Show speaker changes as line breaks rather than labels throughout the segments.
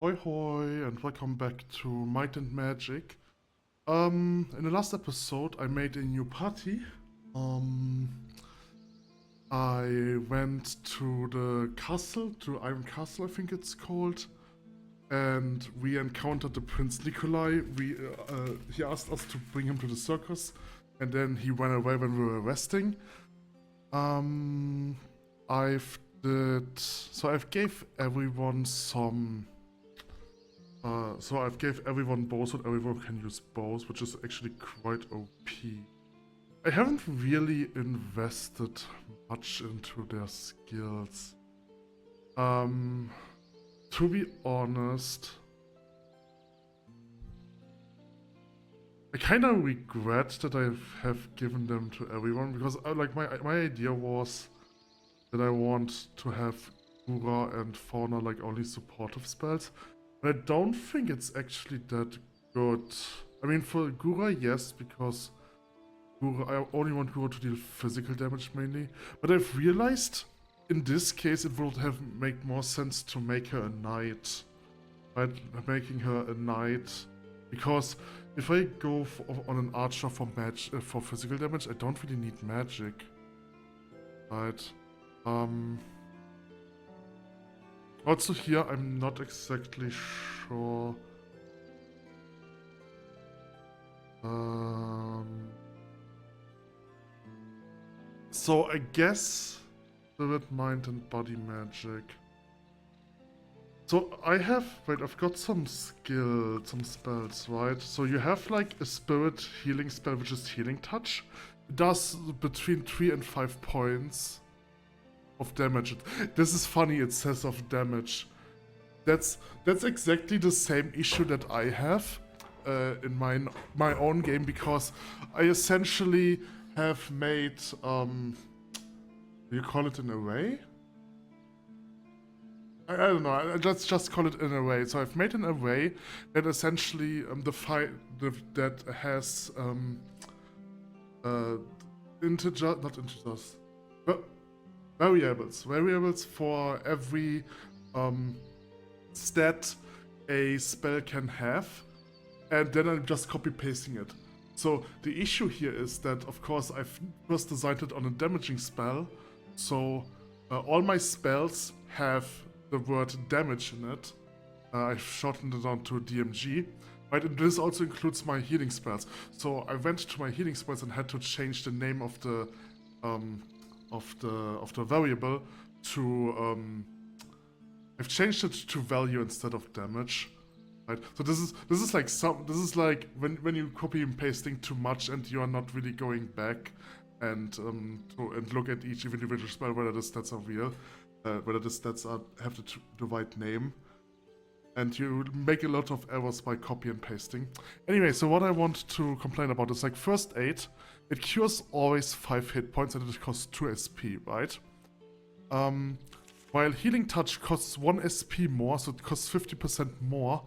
Hoi Hoi and welcome back to Might and Magic. In the last episode I made a new party. Um, I went to the castle, to Iron Castle I think it's called, and we encountered the Prince Nikolai. He asked us to bring him to the circus, and then he ran away when we were resting. I've gave everyone some. So I've gave everyone bows, so everyone can use bows, which is actually quite OP. I haven't really invested much into their skills. To be honest, I kind of regret that I have given them to everyone, because my idea was that I want to have Gura and Fauna like only supportive spells. I don't think it's actually that good. I mean, for Gura, yes, because I only want Gura to deal physical damage mainly. But I've realized, in this case, it would have make more sense to make her a knight. Right? Making her a knight. Because if I go on an archer for physical damage, I don't really need magic. Right? Also here, I'm not exactly sure. So I guess Spirit, Mind, and Body Magic. So I've got some spells, right? So you have like a Spirit healing spell, which is Healing Touch. It does between 3 and 5 points of damage. This is funny, it says of damage. That's exactly the same issue that I have in my own game, because I essentially have made do you call it an array? I don't know. Let's just call it an array. So I've made an array that essentially that has not integers, but variables for every stat a spell can have, and then I'm just copy pasting it. So the issue here is that, of course, I've first designed it on a damaging spell, so all my spells have the word damage in it. I've shortened it down to DMG, right? And this also includes my healing spells. So I went to my healing spells and had to change the name of the variable to I've changed it to value instead of damage. Right. So this is like when you copy and pasting too much and you are not really going back and look at each individual spell, whether the stats are real, whether the stats have the right name, and you make a lot of errors by copy and pasting. Anyway, so what I want to complain about is like first aid. It cures always 5 hit points and it costs 2 SP, right? While Healing Touch costs 1 SP more, so it costs 50% more,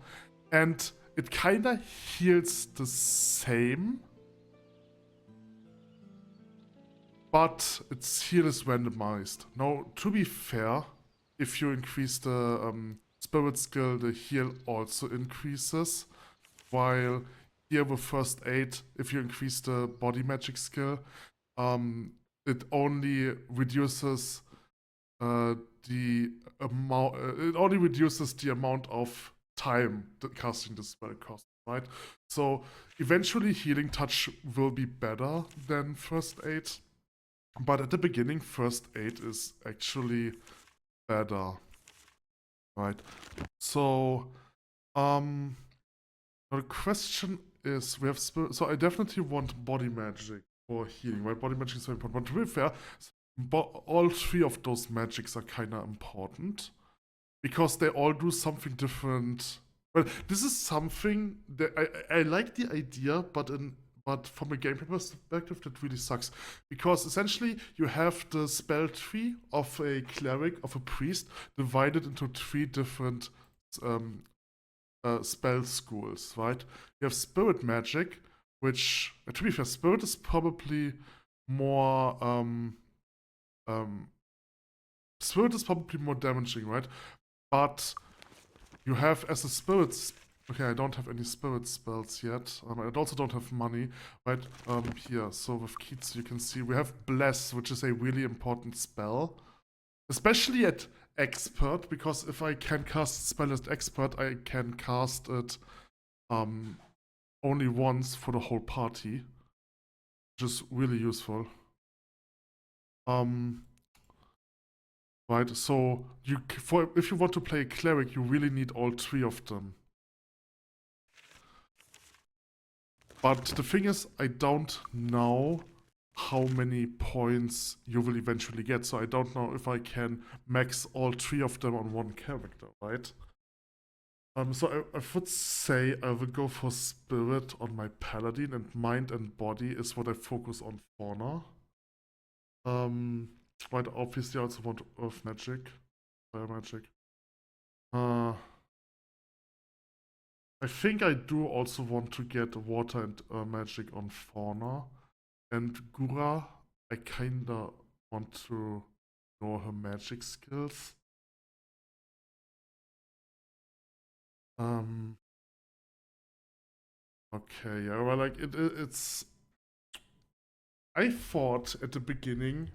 and it kinda heals the same, but its heal is randomized. Now, to be fair, if you increase the Spirit skill, the heal also increases, while here with First Aid, if you increase the Body Magic skill, it only reduces the amount. It only reduces the amount of time that casting the spell costs, right? So eventually, Healing Touch will be better than First Aid, but at the beginning, First Aid is actually better, right? So, the question is, we have so I definitely want Body Magic for healing, right? Body Magic is very important. But to be fair, all 3 of those magics are kind of important, because they all do something different. Well, this is something that I like the idea, but from a gameplay perspective, that really sucks. Because essentially, you have the spell tree of a cleric, of a priest, divided into 3 different spell schools, right? You have spirit magic, which, to be fair, spirit is probably more spirit is probably more damaging, right? But you have as a spirits. Okay, I don't have any spirit spells yet. I also don't have money, right? Here, so with Kitsu, you can see we have Bless, which is a really important spell, especially at Expert, because if I can cast a spell at Expert, I can cast it only once for the whole party, which is really useful. Right, so if you want to play a cleric, you really need all 3 of them. But the thing is, I don't know how many points you will eventually get, so I don't know if I can max all 3 of them on one character, right? So I would say I will go for Spirit on my Paladin, and Mind and Body is what I focus on Fauna. Right, obviously I also want Earth Magic, Fire Magic. I think I do also want to get Water and Magic on Fauna. And Gura, I kinda want to know her magic skills. Okay, yeah, well, like, it's... I thought at the beginning,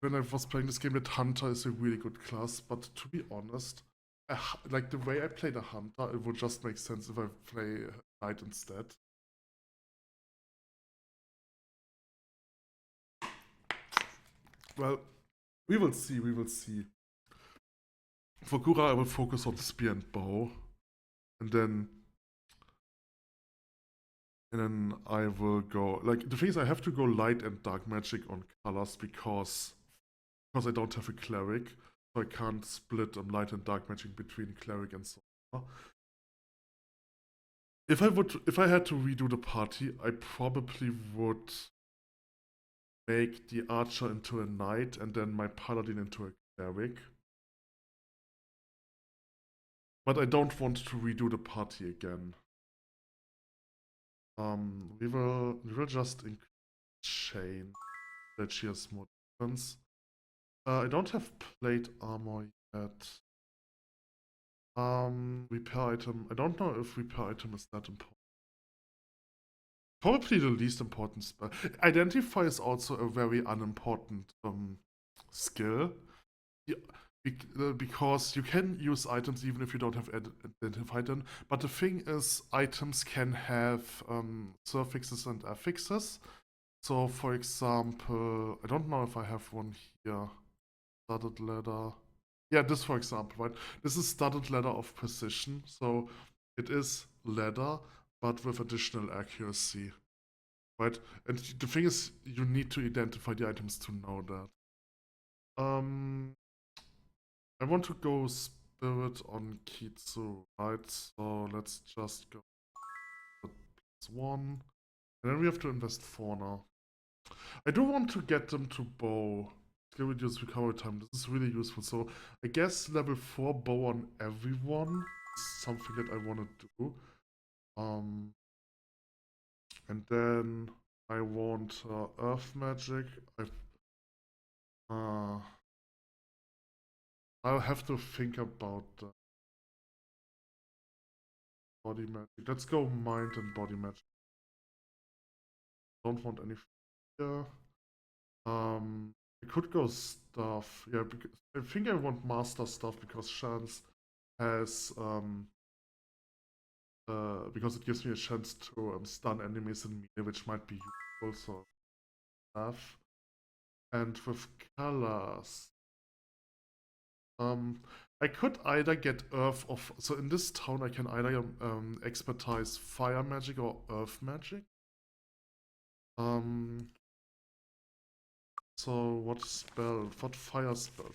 when I was playing this game, that Hunter is a really good class, but to be honest, like, the way I play the Hunter, it would just make sense if I play Knight instead. Well, we will see, we will see. For Gura, I will focus on Spear and Bow. And then I will go, like, the thing is I have to go light and dark magic on colors because I don't have a cleric. So I can't split light and dark magic between cleric and sorcerer. If I had to redo the party, I probably would make the archer into a knight and then my paladin into a cleric. But I don't want to redo the party again. We will just increase chain that she has more defense. I don't have plate armor yet. Repair item. I don't know if repair item is that important. Probably the least important spell. Identify is also a very unimportant skill. Because you can use items even if you don't have identified them. But the thing is, items can have suffixes and affixes. So, for example, I don't know if I have one here. Studded ladder. Yeah, this for example, right? This is studded ladder of precision. So it is ladder, but with additional accuracy. Right? And the thing is, you need to identify the items to know that. I want to go spirit on Kitsu, right? So let's just go +1. And then we have to invest fauna. I do want to get them to bow. Skill reduce recovery time. This is really useful. So I guess level 4 bow on everyone is something that I want to do. And then I want earth magic. I'll have to think about body magic. Let's go mind and body magic. Don't want any here. I could go stuff. Yeah, because I think I want master stuff because chance has because it gives me a chance to stun enemies in melee, which might be useful. So stuff. And with colors, I could either get earth or so in this town I can either expertise fire magic or earth magic. So what spell? What fire spell?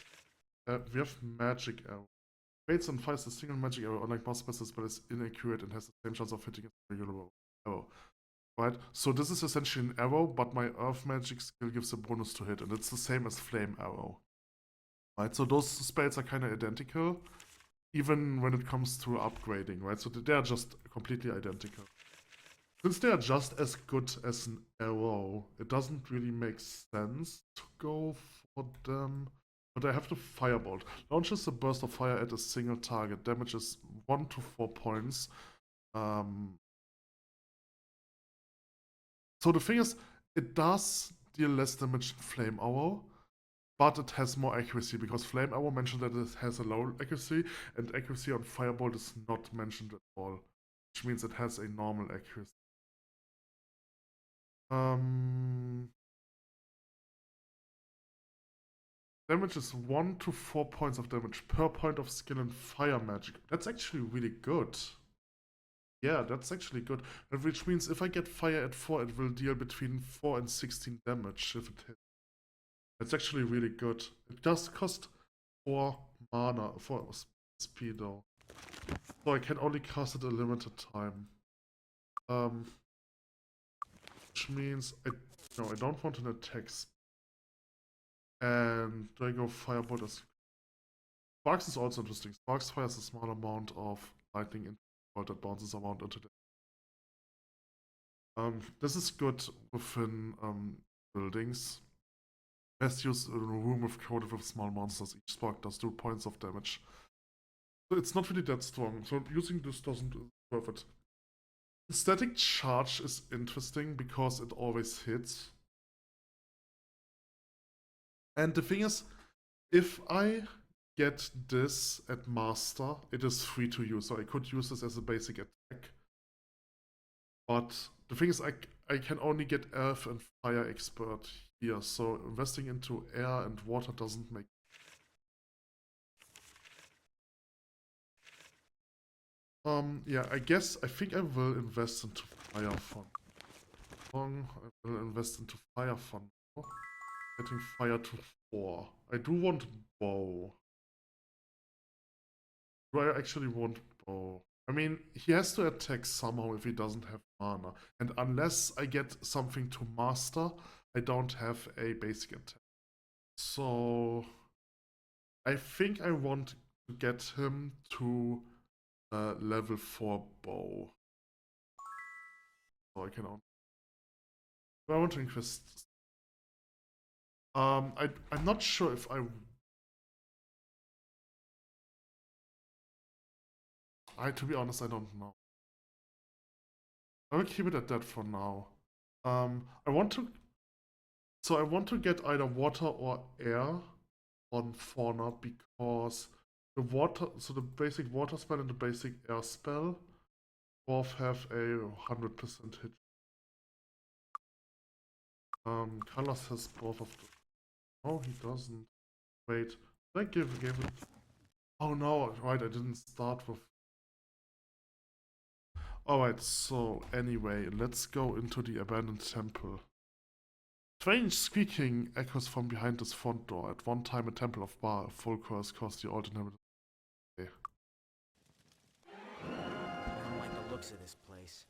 We have magic arrow. Waits and fires a single magic arrow. Unlike most spells, the spell is inaccurate and has the same chance of hitting as a regular arrow. Right? So this is essentially an arrow, but my earth magic skill gives a bonus to hit, and it's the same as flame arrow. Right? So those spells are kind of identical, even when it comes to upgrading, right? So they are just completely identical. Since they are just as good as an arrow, it doesn't really make sense to go for them. But I have the Firebolt. Launches a burst of fire at a single target. Damage is 1 to 4 points. So the thing is, it does deal less damage than Flame Arrow, but it has more accuracy, because Flame Arrow mentioned that it has a low accuracy, and accuracy on Firebolt is not mentioned at all, which means it has a normal accuracy. Damage is 1 to 4 points of damage per point of skill in fire magic. That's actually really good. Yeah, that's actually good. Which means if I get fire at 4, it will deal between 4 and 16 damage if it hits. That's actually really good. It does cost 4 mana, 4 speed though. So I can only cast it a limited time. Which means I don't want an attack. And do I go Firebolt as... Sparks is also interesting. Sparks fires a small amount of lightning into the world that bounces around into the... this is good within buildings. Best used in a room with crowded with small monsters. Each spark does 2 points of damage. So it's not really that strong. So using this doesn't worth it. Static charge is interesting because it always hits. And the thing is, if I get this at master, it is free to use. So I could use this as a basic attack. But the thing is, I can only get earth and fire expert here. So investing into air and water doesn't make... yeah, I think I will invest into fire fun. I will invest into fire fun. Getting fire to 4. I do want bow. Do I actually want bow? I mean, he has to attack somehow if he doesn't have mana. And unless I get something to master, I don't have a basic attack. So I think I want to get him to level 4 bow. So I can only... I want to increase... I'm not sure if to be honest, I don't know. I will keep it at that for now. I want to get either water or air on fauna, because the basic water spell and the basic air spell both have a 100% hit. Colors has both of them. Oh, he doesn't. Wait, did I give it? Oh no, right, I didn't start with... Alright, so anyway, let's go into the abandoned temple. Strange squeaking echoes from behind this front door. At one time, a temple of Ba, a full curse, caused the old inhabitants. Okay.
I don't like the looks of this place.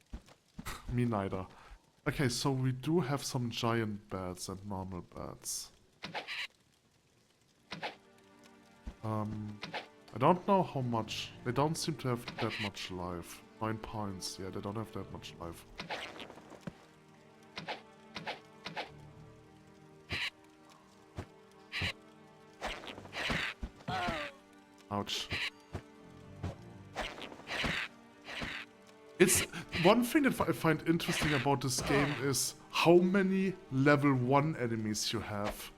Me neither. Okay, so we do have some giant bats and normal bats. I don't know how much. They don't seem to have that much life. 9 points. Yeah, they don't have that much life. Ouch. It's one thing that I find interesting about this game is how many level 1 enemies you have.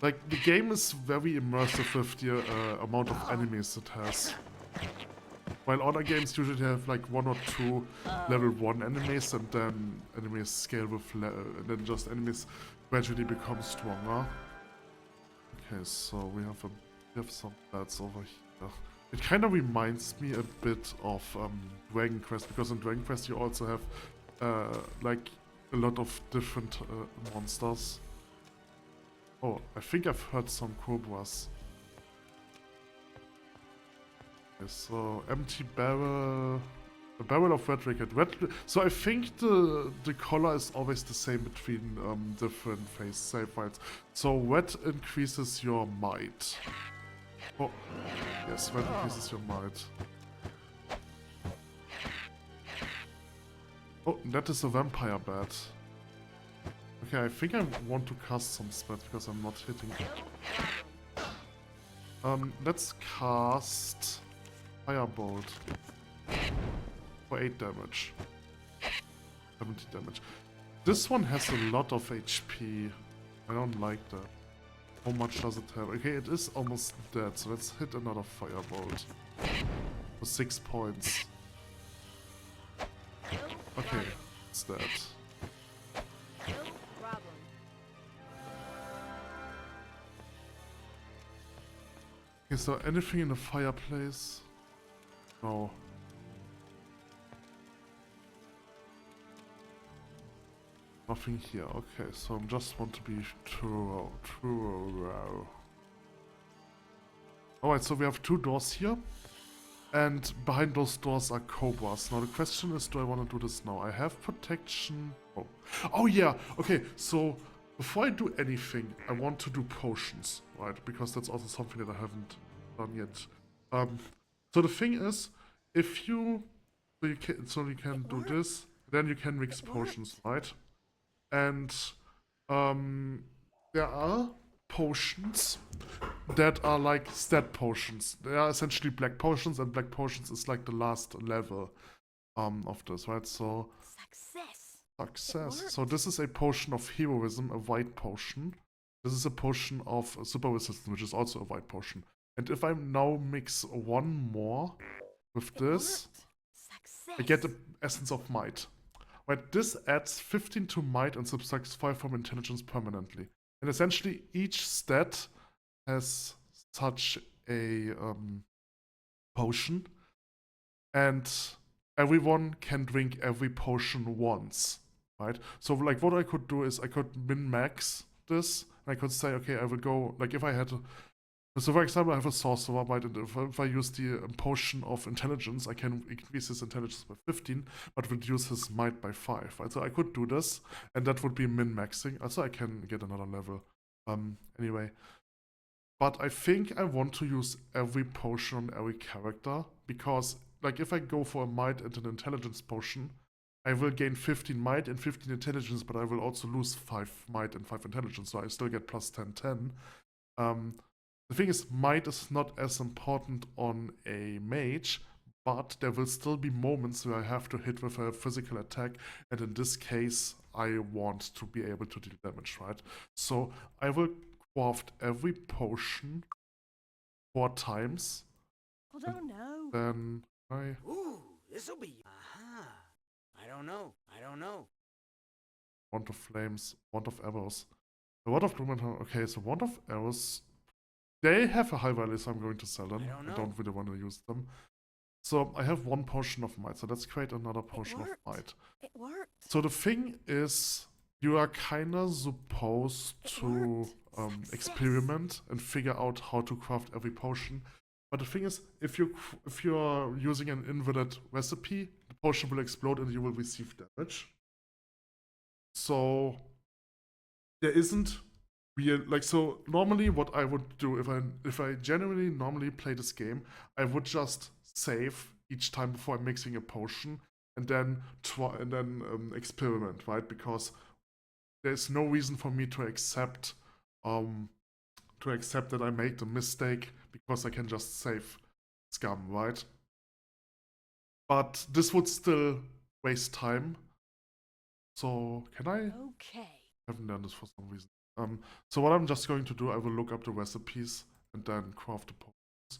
Like, the game is very immersive with the amount of enemies it has. While other games usually have like 1 or 2 level 1 enemies, and then enemies scale with and then just enemies gradually become stronger. Okay, so we have some bats over here. It kind of reminds me a bit of Dragon Quest, because in Dragon Quest you also have like a lot of different monsters. Oh, I think I've heard some cobras. Okay, so empty barrel, a barrel of red wicked. So I think the color is always the same between different save files. So red increases your might. Oh, yes, red increases your might. Oh, that is a vampire bat. Okay, I think I want to cast some spells because I'm not hitting it. Let's cast Firebolt for 8 damage. 70 damage. This one has a lot of HP. I don't like that. How much does it have? Okay, it is almost dead, so let's hit another Firebolt. For 6 points. Okay, it's dead.
No problem.
Okay, so anything in the fireplace? No. Nothing here. Okay, so I just want to be true. Alright, so we have 2 doors here. And behind those doors are cobras. Now the question is, do I want to do this now? I have protection. Oh yeah, okay, so before I do anything, I want to do potions, right? Because that's also something that I haven't done yet. So the thing is, if you you can do this, then you can mix potions, right? And there are potions that are like stat potions. They are essentially black potions, and black potions is like the last level of this, right? So success. So this is a potion of heroism, a white potion. This is a potion of super resistance, which is also a white potion. And if I now mix one more with this, I get the essence of might. Right, this adds 15 to might and subtracts 5 from intelligence permanently. And essentially each stat has such a potion, and everyone can drink every potion once, right? So like what I could do is I could min-max this, and I could say, okay, I will go, like if I had so for example, I have a sorcerer might, and if I use the potion of intelligence, I can increase his intelligence by 15, but reduce his might by 5, right? So I could do this, and that would be min-maxing. Also, I can get another level. Anyway. But I think I want to use every potion on every character, because, like, if I go for a might and an intelligence potion, I will gain 15 might and 15 intelligence, but I will also lose 5 might and 5 intelligence, so I still get plus 10, 10. The thing is, might is not as important on a mage, but there will still be moments where I have to hit with a physical attack, and in this case, I want to be able to deal damage, right? So I will craft every potion 4 times.
I don't know.
Then I
Ooh, this'll be. Aha. I don't know.
Wand of Flames, Wand of Arrows. The Wand of Doom and okay, so Wand of Arrows. They have a high value, so I'm going to sell them. I don't really want to use them. So I have 1 potion of might, so let's create another potion of might.
It worked.
So the thing is, you are kind of supposed to experiment and figure out how to craft every potion. But the thing is, if you're using an invalid recipe, the potion will explode and you will receive damage. So there isn't real, like, so normally what I would do if I genuinely normally play this game, I would just save each time before I'm mixing a potion, and then experiment, right? Because there's no reason for me to accept that I made the mistake, because I can just save scum, right? But this would still waste time. So can I?
Okay.
I haven't done this for some reason. So what I'm just going to do, I will look up the recipes and then craft the potions.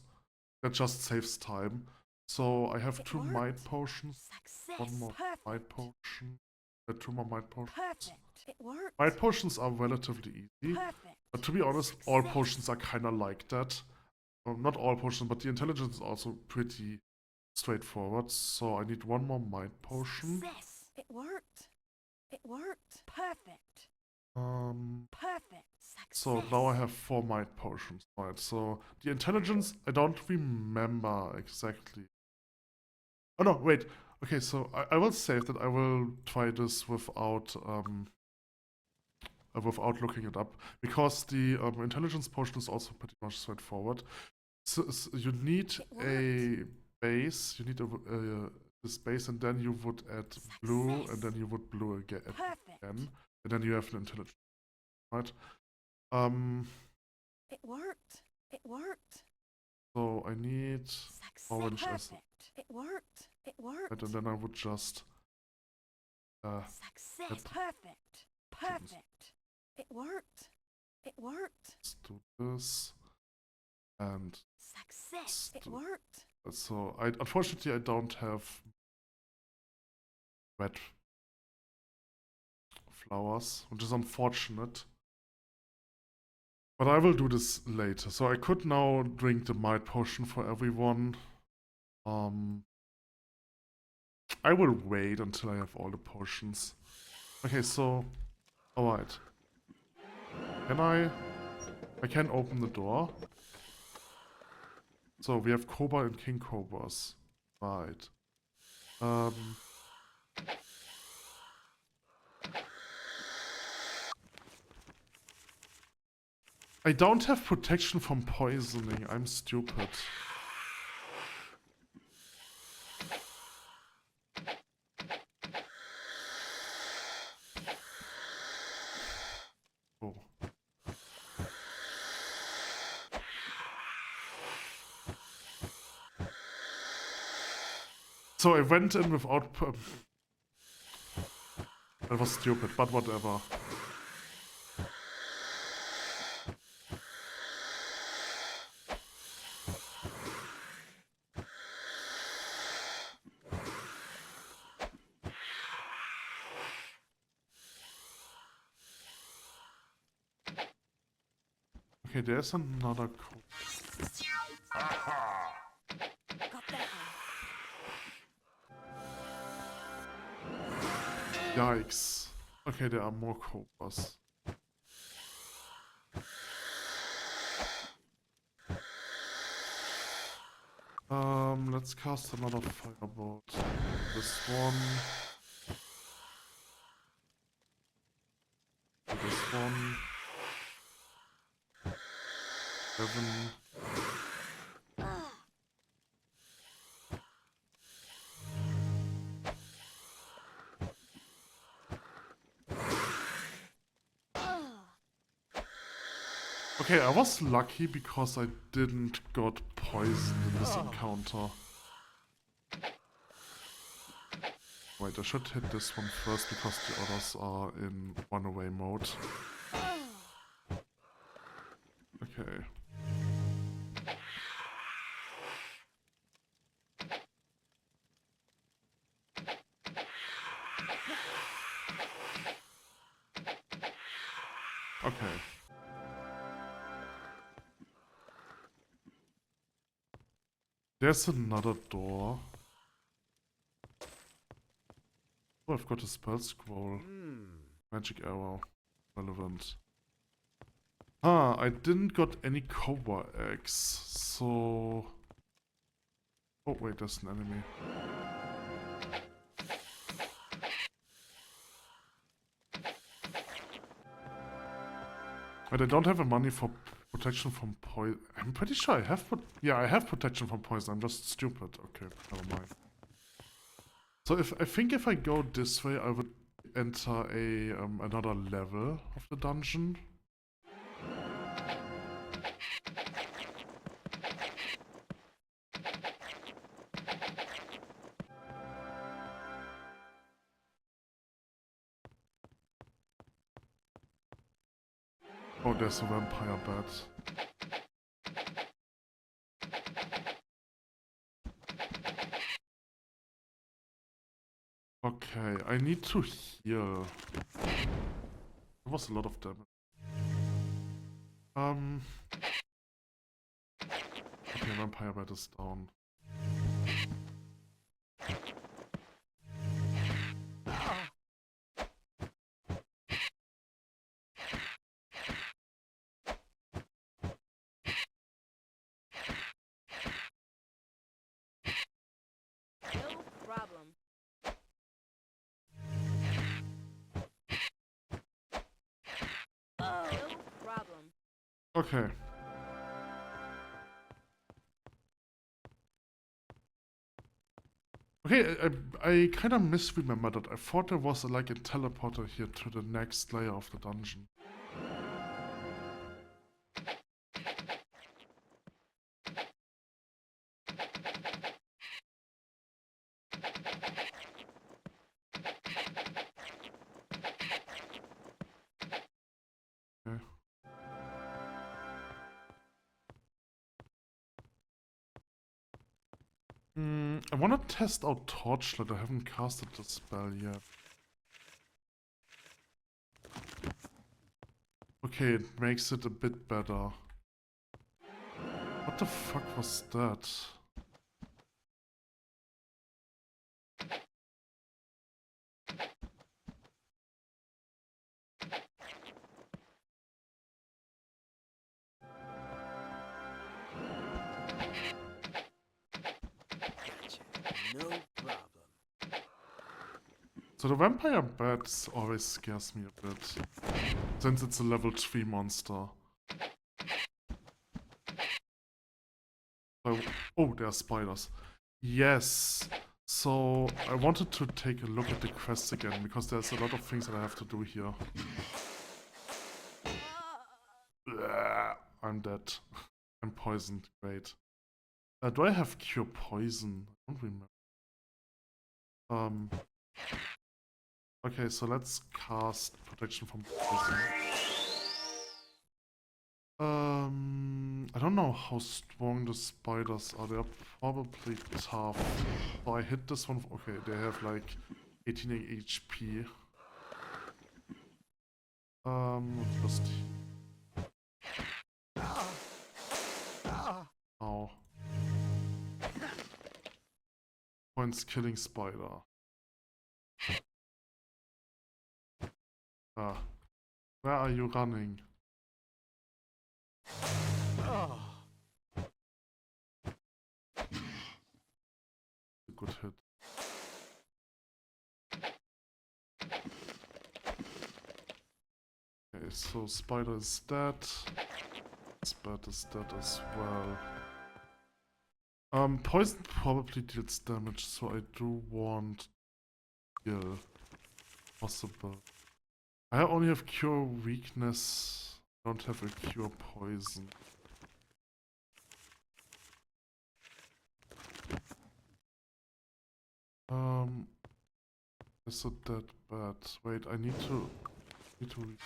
That just saves time. So I have 2 might potions, 1 more might potion, 2 more might potions.
Perfect. It worked.
Might potions are relatively easy.
Perfect.
But to be honest, all potions are kind of like that. Not all potions, but the intelligence is also pretty straightforward. So I need 1 more might potion.
It worked. It worked. Perfect. Perfect.
So now I have 4 might potions, right? So the intelligence, I don't remember exactly. Oh no, wait. Okay, so I will save that. I will try this without looking it up, because the intelligence potion is also pretty much straightforward. So you need a base. You need this base, and then you would add blue, and then you would blue again, and then you have an intelligence, right?
It worked. It worked.
So I need orange as
Perfect. It worked. It worked.
and then I would just
Success.
Yep.
Perfect. Perfect. It worked. It worked.
let's do this and
Success. It
do-
worked.
so I unfortunately I don't have red flowers, which is unfortunate. But I will do this later. So I could now drink the might potion for everyone. I will wait until I have all the potions. Okay, so alright. I can open the door. So we have Cobra and King Cobras. Right. I don't have protection from poisoning. I'm stupid. Oh. So I went in without... that was stupid, but whatever. Okay, there's another code.
Got that one.
Yikes. Okay, there are more cobras. Let's cast another firebolt. This one. This one. 7. Okay, I was lucky because I didn't got poisoned in this encounter. Wait, I should hit this one first because the others are in one-away mode. Okay. Okay. There's another door. Oh, I've got a spell scroll. Magic arrow. Relevant. Ah, I didn't got any cobra eggs, so... Oh wait, there's an enemy. But I don't have the money for protection from poison. I'm pretty sure I have yeah, I have protection from poison. I'm just stupid. Okay, never mind. So I think if I go this way, I would enter a another level of the dungeon. Oh, there's a vampire bat. Okay, I need to heal. There was a lot of damage. Okay, vampire bat is down.
No problem. No problem.
Okay. Okay, I kind of misremembered that. I thought there was like a teleporter here to the next layer of the dungeon. I want to test out Torchlight. I haven't casted the spell yet. Okay, it makes it a bit better. What the fuck was that?
Gotcha. No problem.
So the vampire bat always scares me a bit. Since it's a level 3 monster. Oh, there are spiders. Yes. So I wanted to take a look at the quest again, because there's a lot of things that I have to do here. Blah, I'm dead. I'm poisoned. Great. Do I have cure poison? I don't remember. Okay, so let's cast protection from poison. I don't know how strong the spiders are. They're probably tough. So I hit this one. Okay, they have like 18 HP. Just. Oh. Points killing spider. Ah. Where are you running? A good hit. Okay, so spider is dead. This bat is dead as well. Poison probably deals damage, so I do want heal. Possible. I only have cure weakness. I don't have a cure poison. Is it that bad? Wait, I need to I'm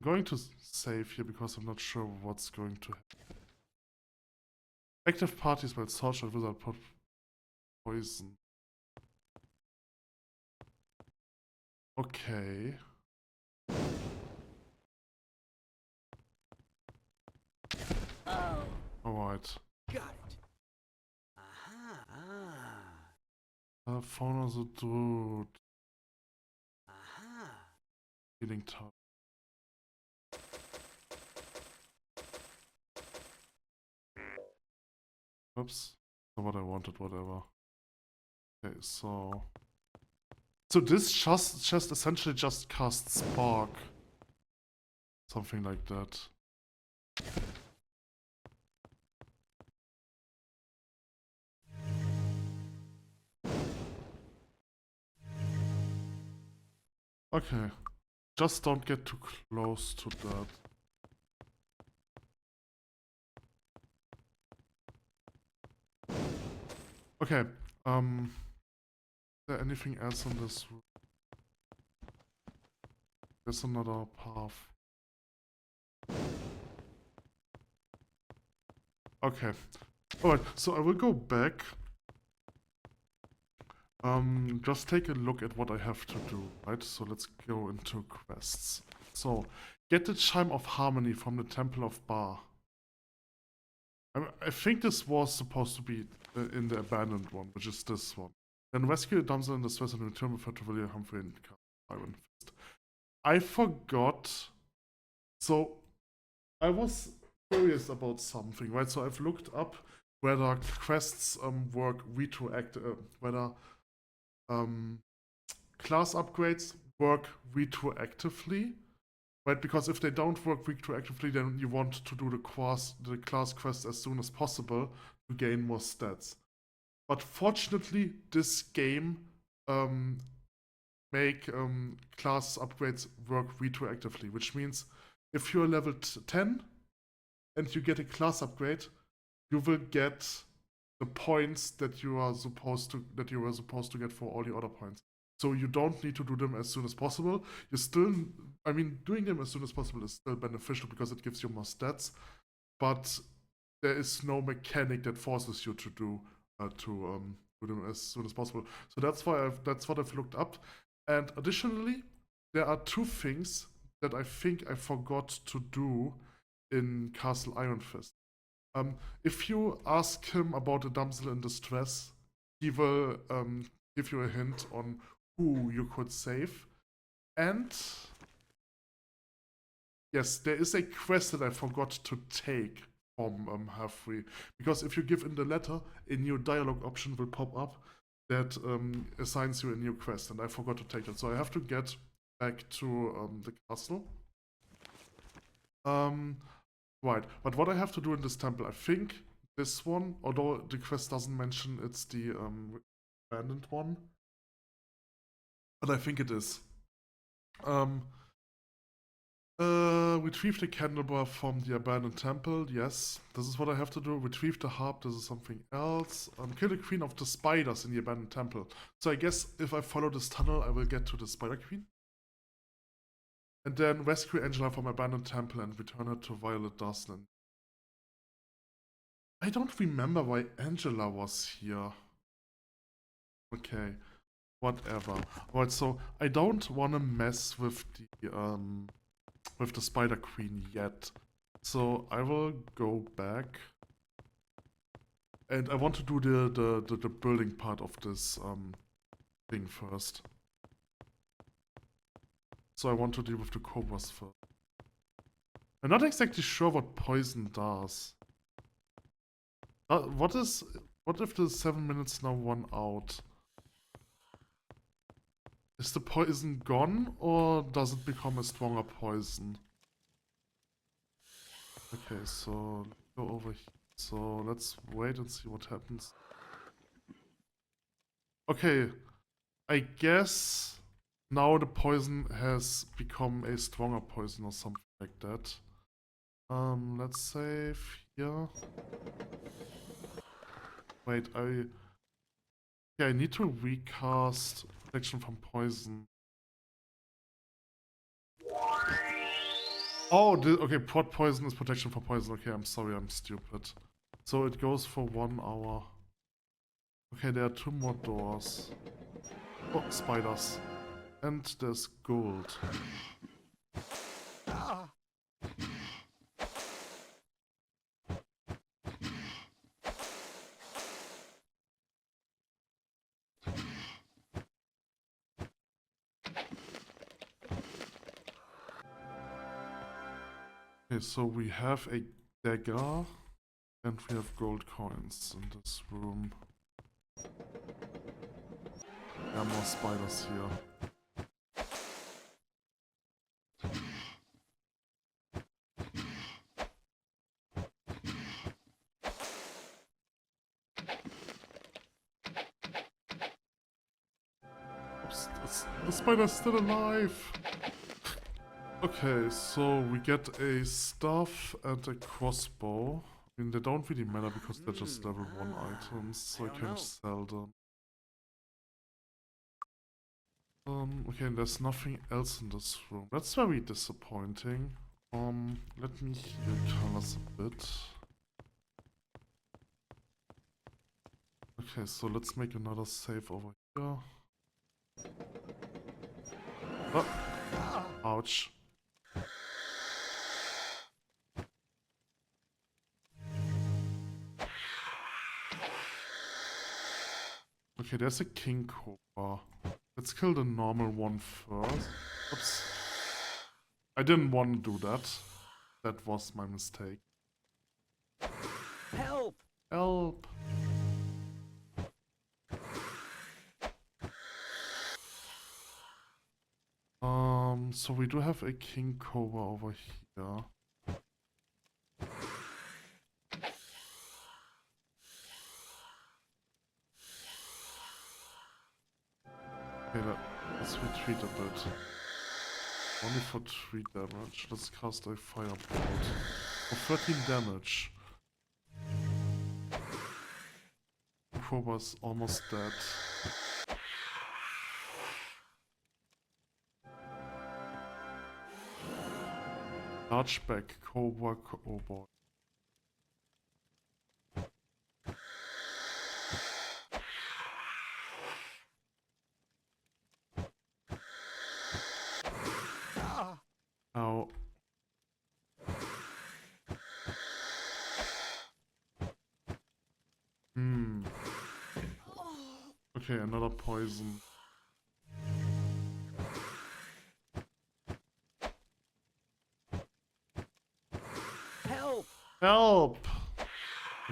going to save here because I'm not sure what's going to happen. Active parties while tortured without poison. Okay. Alright.
Got it. Aha.
Fauna the Druid.
Aha.
Healing tower. Oops. Not what I wanted, whatever. Okay, so this just essentially just casts Spark. Something like that. Okay. Just don't get too close to that. Okay. Is there anything else on this route? There's another path. Okay. Alright, so I will go back. Just take a look at what I have to do, right? So let's go into quests. So, get the Chime of Harmony from the Temple of Ba. I think this was supposed to be in the abandoned one, which is this one. Then rescue the damsel in distress and return with her to William Humphrey and Iron Fist. I forgot. So, I was curious about something, right? So I've looked up whether quests work retroactive, whether class upgrades work retroactively, right? Because if they don't work retroactively, then you want to do the class quest as soon as possible to gain more stats. But fortunately, this game make class upgrades work retroactively, which means if you're level 10 and you get a class upgrade, you will get the points that you were supposed to get for all the other points. So you don't need to do them as soon as possible. You still, I mean, doing them as soon as possible is still beneficial because it gives you more stats. But there is no mechanic that forces you to do them as soon as possible. So that's what I've looked up. And additionally, there are two things that I think I forgot to do in Castle Iron Fist. If you ask him about a damsel in distress, he will give you a hint on who you could save. And yes, there is a quest that I forgot to take from Halfway. Because if you give in the letter, a new dialogue option will pop up that assigns you a new quest, and I forgot to take it. So I have to get back to the castle. Right, but what I have to do in this temple, I think this one, although the quest doesn't mention it's the abandoned one, but I think it is. Retrieve the candlebar from the abandoned temple. Yes, this is what I have to do. Retrieve the harp. This is something else. Kill the queen of the spiders in the abandoned temple. So I guess if I follow this tunnel, I will get to the spider queen. And then rescue Angela from abandoned temple and return her to Violet Dustland. I don't remember why Angela was here. Okay, whatever. Alright, so I don't want to mess with the Spider Queen yet. So I will go back. And I want to do the building part of this thing first. So I want to deal with the cobras first. I'm not exactly sure what poison does. What if the 7 minutes now run out? Is the poison gone, or does it become a stronger poison? Okay, so let's go over here. So let's wait and see what happens. Okay, I guess now the poison has become a stronger poison or something like that. Let's save here. Wait, I need to recast protection from poison. Oh, okay, pot poison is protection for poison. Okay, I'm sorry, I'm stupid. So it goes for 1 hour. Okay, there are 2 more doors. Oh, spiders. And there's gold. Okay, so we have a dagger and we have gold coins in this room. There are more spiders here. Oops, the spider's still alive! Okay, so we get a staff and a crossbow. I mean, they don't really matter because they're just level 1 items, so I can sell them. Okay, and there's nothing else in this room. That's very disappointing. Let me heal colors a bit. Okay, so let's make another save over here. Oh! Ouch. Okay, there's a king cobra. Let's kill the normal one first. Oops. I didn't want to do that. That was my mistake.
Help!
Help! So we do have a king cobra over here. Okay, let's retreat a bit. Only for 3 damage. Let's cast a firebolt. For 13 damage. Cobra's almost dead. Largeback Cobra. Oh boy. Hmm. Okay, another poison.
Help!
Help!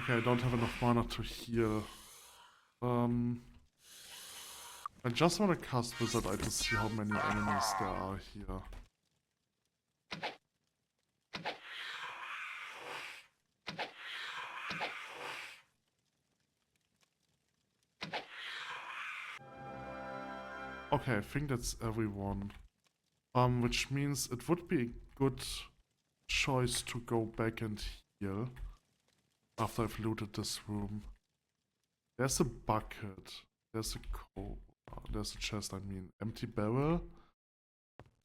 Okay, I don't have enough mana to heal. I just want to cast Wizard Eye to see how many enemies there are here. Okay, I think that's everyone. Which means it would be a good choice to go back and heal after I've looted this room. There's a bucket. There's a coal. There's a chest, I mean. Empty barrel.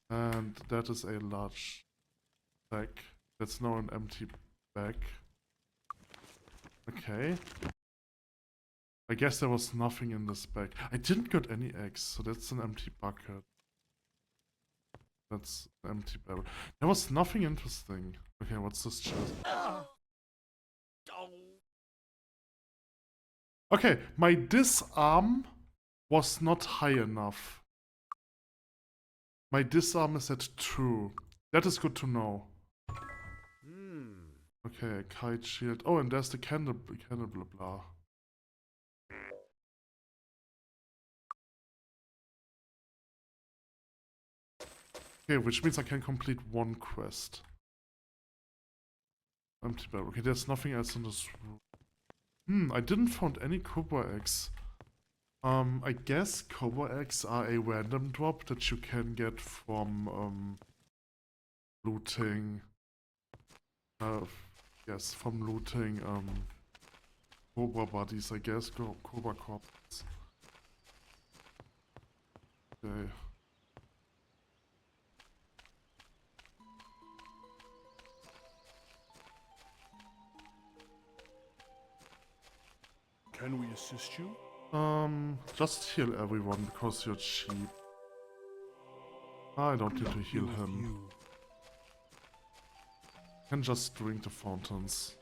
And that is a large bag. That's now an empty bag. Okay. I guess there was nothing in this bag. I didn't get any eggs, so that's an empty bucket. That's an empty barrel. There was nothing interesting. Okay, what's this chest?
Oh.
Okay, my disarm was not high enough. My disarm is at 2. That is good to know. Okay, kite shield. Oh, and there's the candle blah blah. Okay, which means I can complete one quest. Empty barrel. Okay, there's nothing else in this room. I didn't find any cobra eggs. I guess cobra eggs are a random drop that you can get from looting. Yes, from looting cobra bodies, I guess. Cobra corpses. Okay.
Can we assist you?
Just heal everyone because you're cheap. I don't need to heal him. Can just drink the fountains.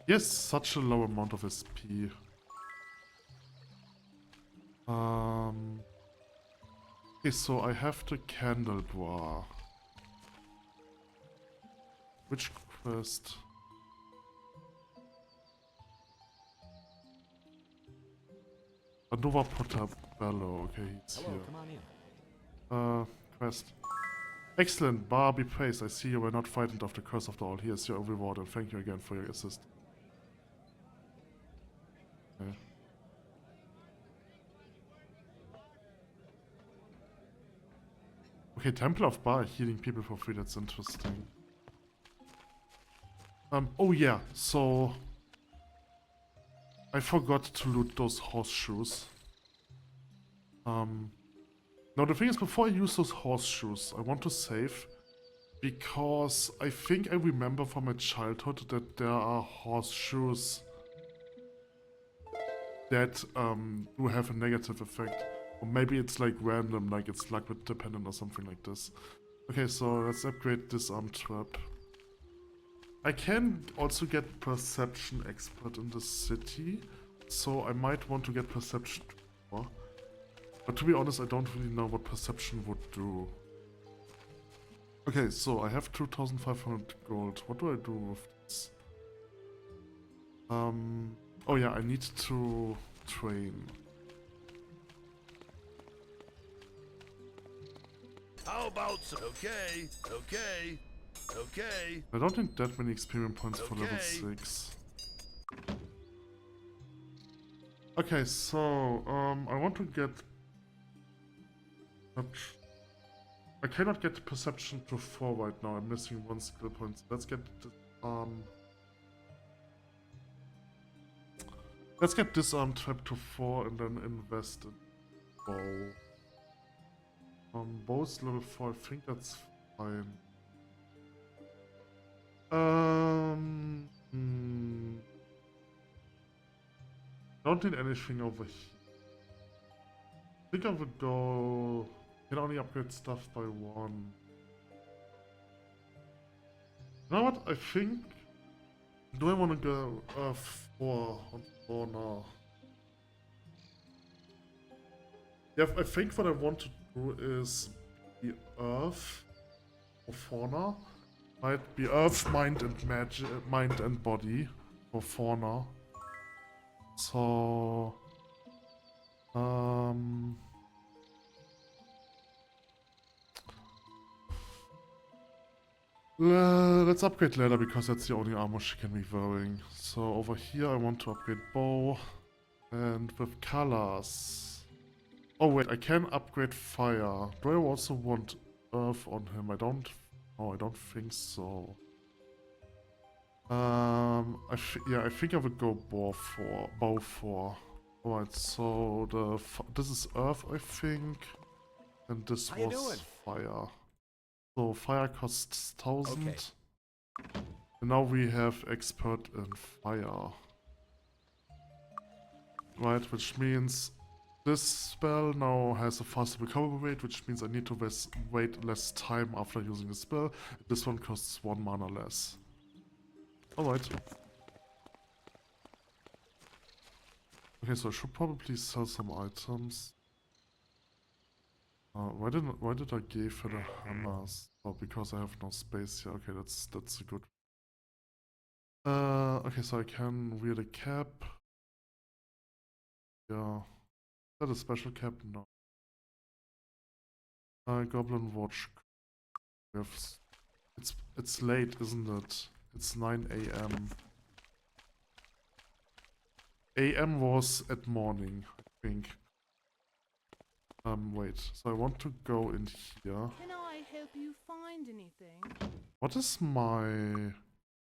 Yes, such a low amount of SP. Okay, so I have the candle bar. Which quest? Nova Portabello. Okay, he's
Hello,
here.
come on in.
Quest. Excellent, bar be praised. I see you were not frightened of the curse of the all. Here's your reward and thank you again for your assist. Okay. Okay, Temple of Bar healing people for free, that's interesting. Oh yeah, so I forgot to loot those horseshoes. Now the thing is, before I use those horseshoes, I want to save because I think I remember from my childhood that there are horseshoes that do have a negative effect. Or maybe it's like random, like it's luck dependent or something like this. Okay, so let's upgrade this trap. I can also get Perception Expert in the city, so I might want to get Perception more. But to be honest, I don't really know what Perception would do. Okay, so I have 2,500 gold. What do I do with this? Oh yeah, I need to train.
How about okay, okay, okay.
I don't think that many experience points for level
Okay.
6. Okay, so I want to get. I cannot get perception to 4 right now. I'm missing 1 skill point. Let's get let's get disarm trap to 4 and then invest in bow. Bow's level 4. I think that's fine. Don't need anything over here. I think I would go. Can only upgrade stuff by 1. You know what? I think. Do I want to go 4 on 4 now? Yeah, I think what I want to do is the Earth for fauna. Might be Earth, mind and magic, mind and body for fauna. So, let's upgrade leather because that's the only armor she can be wearing. So over here I want to upgrade bow and with colors. Oh wait, I can upgrade fire. Do I also want earth on him? I don't. Oh, I don't think so. Yeah, I think I would go bow 4. Alright, so this is earth, I think, and this
How you doing?
was fire. So fire costs 1000.
Okay.
And now we have expert in fire. Right, which means this spell now has a faster recovery rate, which means I need to wait less time after using the spell. This one costs 1 mana less. Alright. Okay, so I should probably sell some items. Why did I give her the hammers? Oh, because I have no space here. Okay, that's a good. Okay, so I can wear the cap. Yeah. Is that a special cap? No. Goblin watch. It's late, isn't it? It's 9 AM. AM was at morning, I think. Wait. So I want to go in here.
Can I help you find anything?
What is my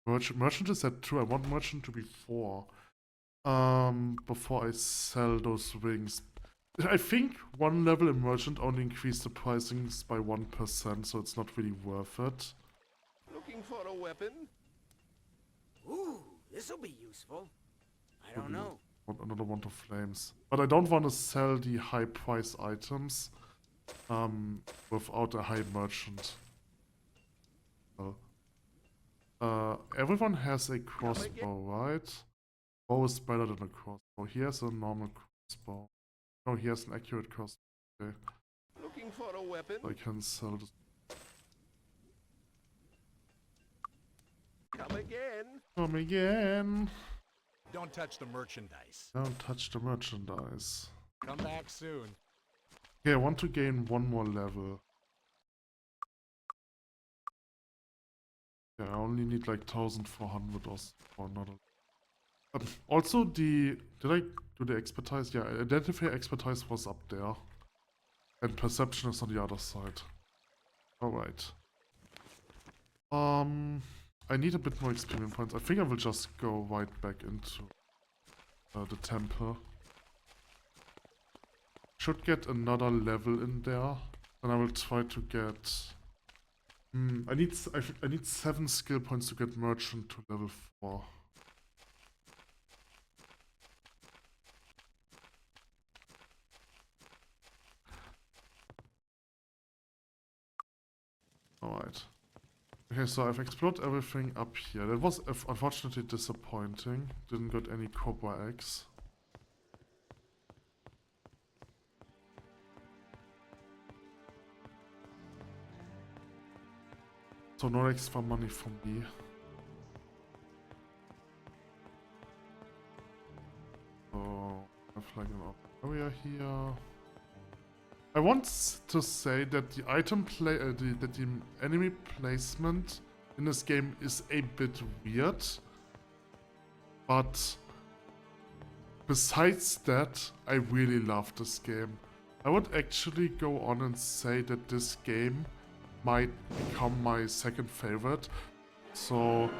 merchant? Merchant is at 2. I want merchant to be 4. Before I sell those rings. I think 1 level in merchant only increased the pricings by 1%, so it's not really worth it.
Looking for a weapon?
Ooh, this'll be useful. I don't know.
Want another one of flames. But I don't want to sell the high price items without a high merchant. Everyone has a crossbow, right? Bow is better than a crossbow. He has a normal crossbow. No, he has an accurate crossbow. Okay.
Looking for a weapon?
So I can sell this.
Come again?
Come again.
Don't touch the merchandise.
Don't touch the merchandise.
Come back soon.
Okay, I want to gain 1 more level. Yeah, I only need like 1400 or another. Also, did I do the expertise? Yeah, identify expertise was up there. And perception is on the other side. Alright. I need a bit more experience points. I think I will just go right back into the temple. Should get another level in there. And I will try to get... I need 7 skill points to get merchant to level 4. Alright. Okay, so I've explored everything up here. That was unfortunately disappointing. Didn't get any cobra eggs. So no extra money for me. So I have like an area here. I want to say that the that the enemy placement in this game is a bit weird, but besides that, I really love this game. I would actually go on and say that this game might become my second favorite. So,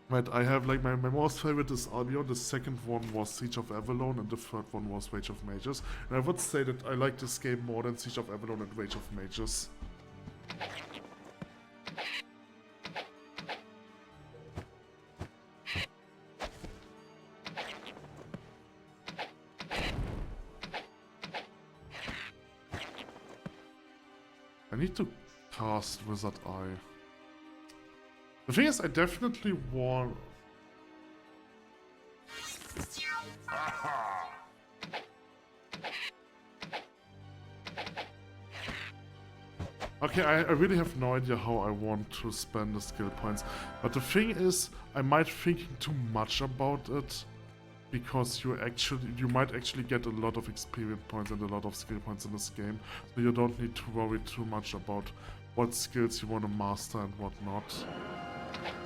right, I have like my most favorite is Albion, the second one was Siege of Avalon, and the third one was Rage of Mages. And I would say that I like this game more than Siege of Avalon and Rage of Mages. I need to cast Wizard Eye. The thing is, I definitely want... Okay, I really have no idea how I want to spend the skill points. But the thing is, I might thinking too much about it. Because you might actually get a lot of experience points and a lot of skill points in this game. So you don't need to worry too much about what skills you want to master and what not.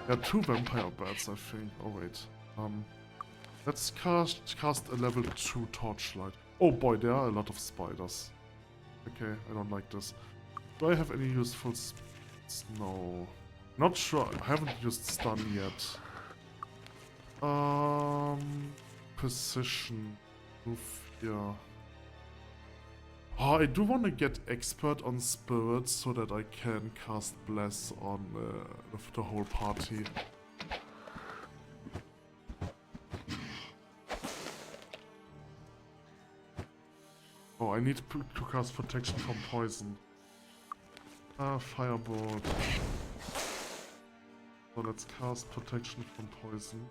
There are 2 vampire bats, I think. Oh wait. Let's cast a level 2 torchlight. Oh boy, there are a lot of spiders. Okay, I don't like this. Do I have any useful no. Not sure. I haven't used stun yet. Precision. Move here. Oh, I do want to get expert on spirits so that I can cast bless on the whole party. Oh, I need to cast protection from poison. Firebolt. So let's cast protection from poison.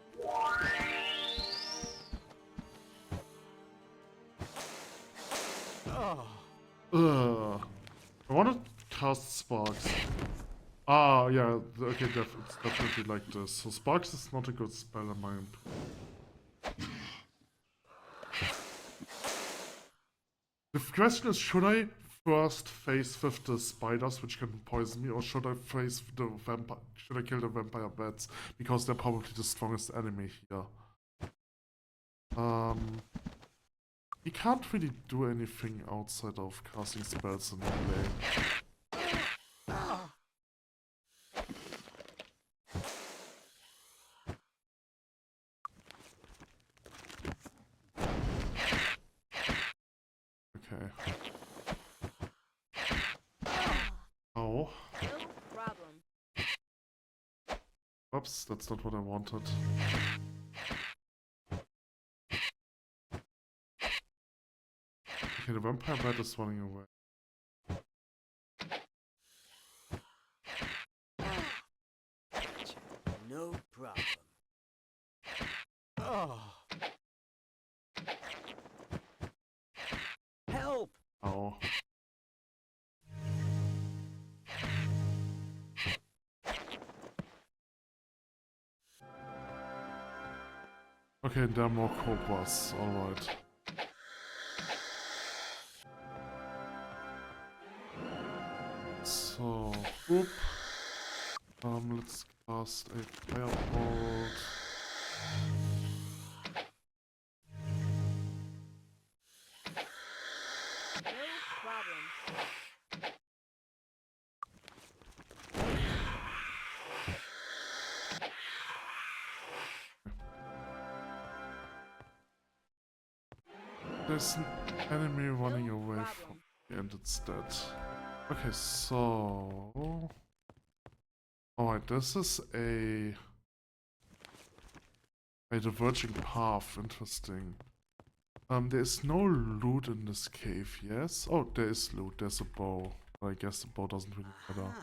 I want to cast Sparks. Ah, yeah, okay, it's definitely like this. So Sparks is not a good spell in my opinion. The question is, should I first face with the spiders, which can poison me, or should I face the vampire? Should I kill the vampire bats? Because they're probably the strongest enemy here. You can't really do anything outside of casting spells in melee. Okay. Oh.
No problem.
Oops, that's not what I wanted. Okay, the vampire bat is running away.
No problem. Help!
Oh. Okay, there are more cobras, alright. So, oop. Let's cast a firebolt.
No problem.
There's an enemy running
No
away
problem.
from me and it's dead. Okay, so... Alright, this is a diverging path, interesting. There is no loot in this cave, yes? Oh, there is loot, there's a bow. But I guess the bow doesn't really matter.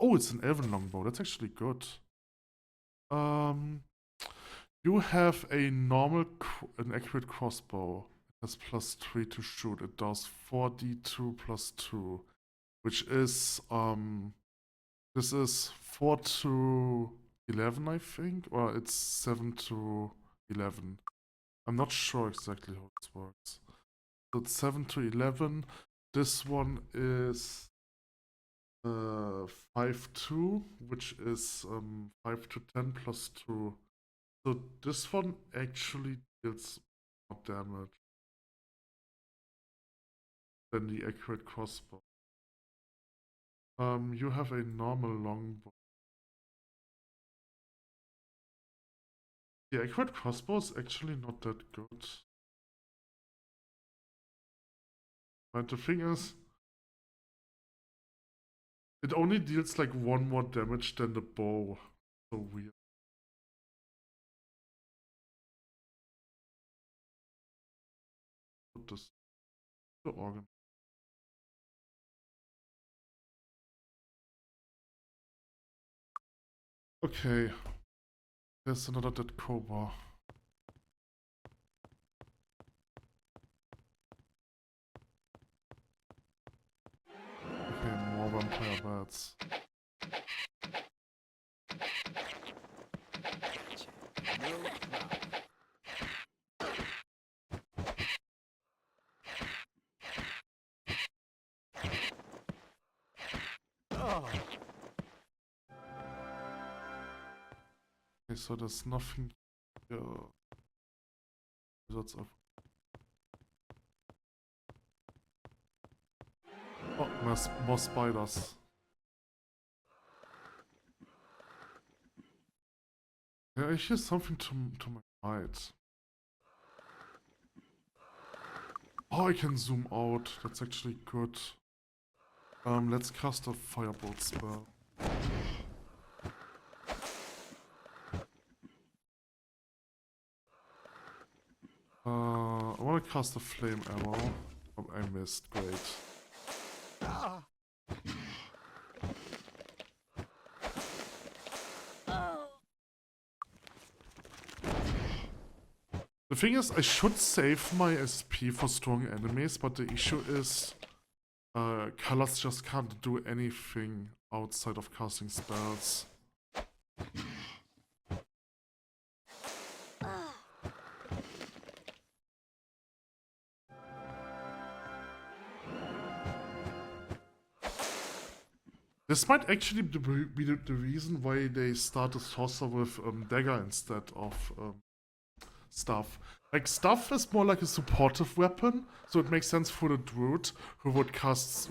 Oh, it's an elven longbow, that's actually good. You have a normal, an accurate crossbow. It has +3 to shoot. It does 4d2 + 2, which is, this is 4 to 11, I think, or it's 7 to 11. I'm not sure exactly how this works. So it's 7 to 11. This one is 5-2, which is 5 to 10 + 2. So this one actually deals more damage than the accurate crossbow. You have a normal longbow. The accurate crossbow is actually not that good. But the thing is, it only deals like 1 more damage than the bow. So weird. Put this to organ. Okay. There's another dead cobra. Okay, more vampire bats.
No problem.
Oh,
Okay, so there's nothing here. That's up. Oh, more spiders. Yeah, I hear something to my right. Oh, I can zoom out. That's actually good. Let's cast a firebolt spell. I want to cast a flame arrow. Oh, I missed. Great.
ah.
The thing is, I should save my SP for strong enemies, but the issue is colors just can't do anything outside of casting spells. This might actually be the reason why they start the sorcerer with dagger instead of staff. Like, staff is more like a supportive weapon, so it makes sense for the druid who would cast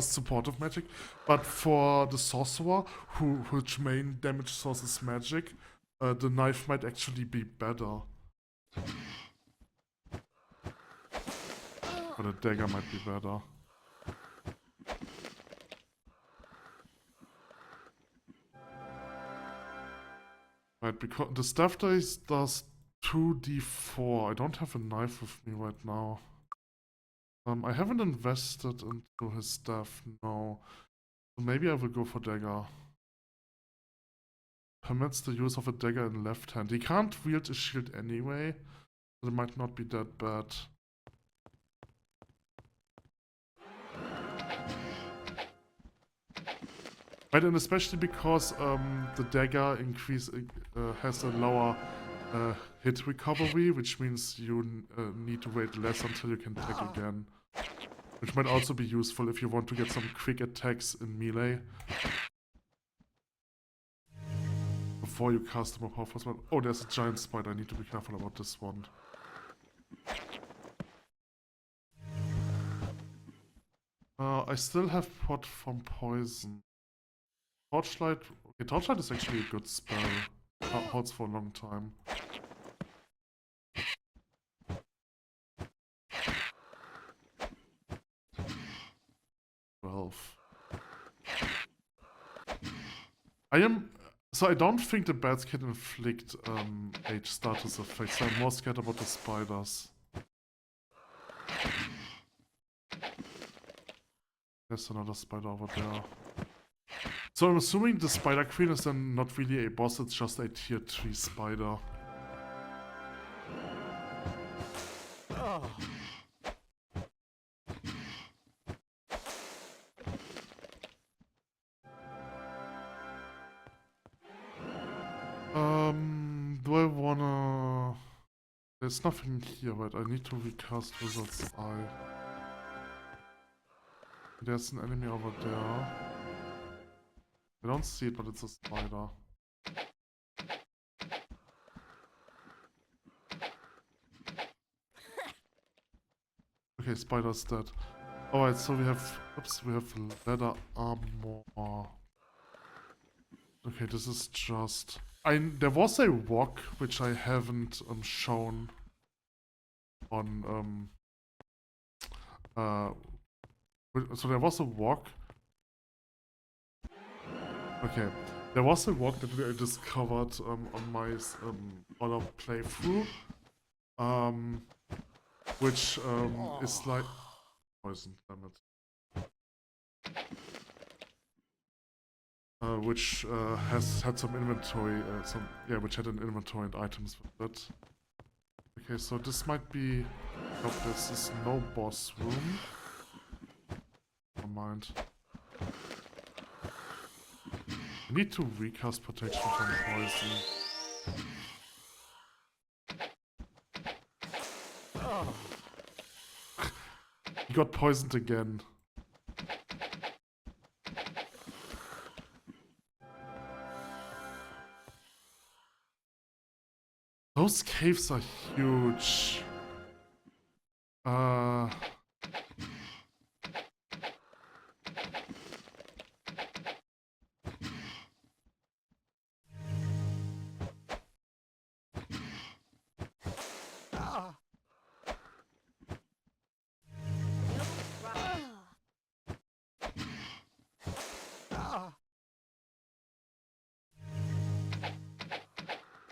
supportive magic. But for the sorcerer, whose main damage source is magic, the knife might actually be better. Or the dagger might be better. Right, because the staff dice does 2d4. I don't have a knife with me right now. I haven't invested into his staff, no. So maybe I will go for dagger. Permits the use of a dagger in left hand. He can't wield a shield anyway, so it might not be that bad. Right, and especially because the dagger has a lower hit recovery, which means you need to wait less until you can attack again. Which might also be useful if you want to get some quick attacks in melee. Before you cast a more powerful spell. Oh, there's a giant spider. I need to be careful about this one. I still have pot from poison. Torchlight. Okay, Torchlight is actually a good spell. Holds for a long time. So I don't think the bats can inflict age status effects. I'm more scared about the spiders. There's another spider over there. So I'm assuming the Spider Queen is then not really a boss, it's just a tier 3 spider.
Oh.
Do I wanna... There's nothing here, right? I need to recast Wizard's Eye. There's an enemy over there. I don't see it, but it's a spider. Okay, spider's dead. Alright, so we have... Oops, we have leather armor. Okay, this is just... There was a rock, which I haven't shown on... So there was a rock. Okay, there was a rock that I discovered on my other playthrough, which is like poison. Damn it. which had some inventory, which had an inventory and items with it. Okay, so this might be. Nope, this is no boss room. Never mind. I need to recast protection from poison. He got poisoned again. Those caves are huge.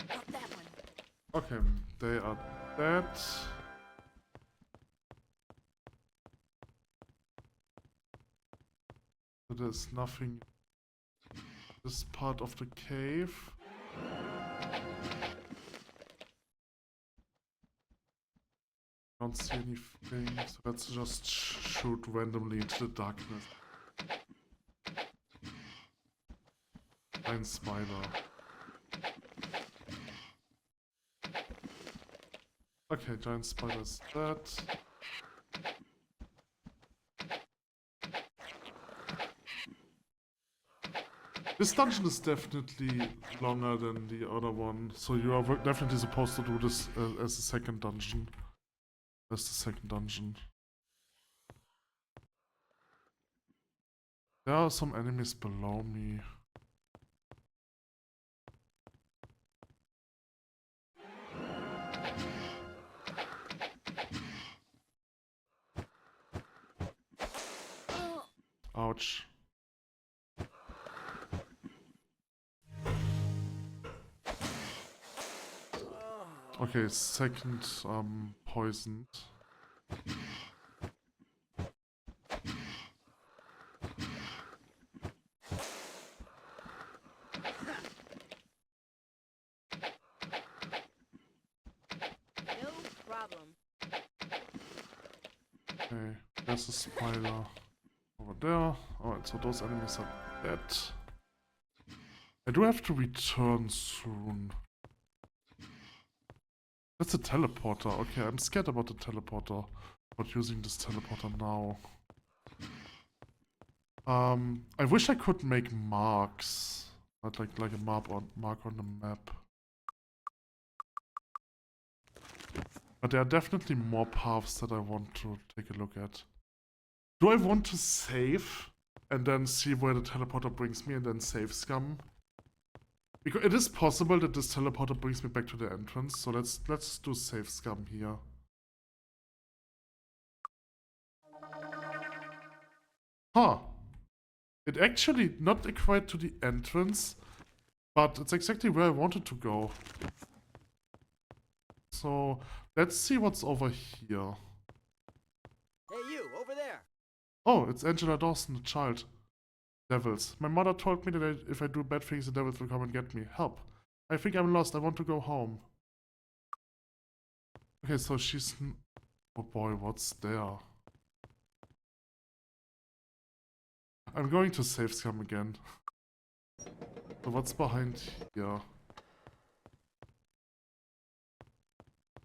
Got that one.
Okay, they are dead. So there's nothing in this part of the cave. Don't see anything, so let's just shoot randomly into the darkness. Giant spider. Okay, giant spider's dead. This dungeon is definitely longer than the other one, so you are definitely supposed to do this as a second dungeon. As the second dungeon. There are some enemies below me. Ouch. Okay, second poisoned.
No problem.
Okay, there's a spider over there. Alright, so those enemies are dead. I do have to return soon. That's a teleporter. Okay, I'm scared about the teleporter. About using this teleporter now. I wish I could make marks. Like a mark on the map. But there are definitely more paths that I want to take a look at. Do I want to save and then see where the teleporter brings me and then save scum? Because it is possible that this teleporter brings me back to the entrance, so let's do save scum here. Huh. It actually not quite to the entrance, but it's exactly where I wanted to go. So let's see what's over here.
Hey, you, over there.
Oh, it's Angela Dawson, the child. Devils. My mother told me that if I do bad things, the devils will come and get me. Help. I think I'm lost. I want to go home. Okay, so she's... Oh boy, what's there? I'm going to save scum again. So what's behind here?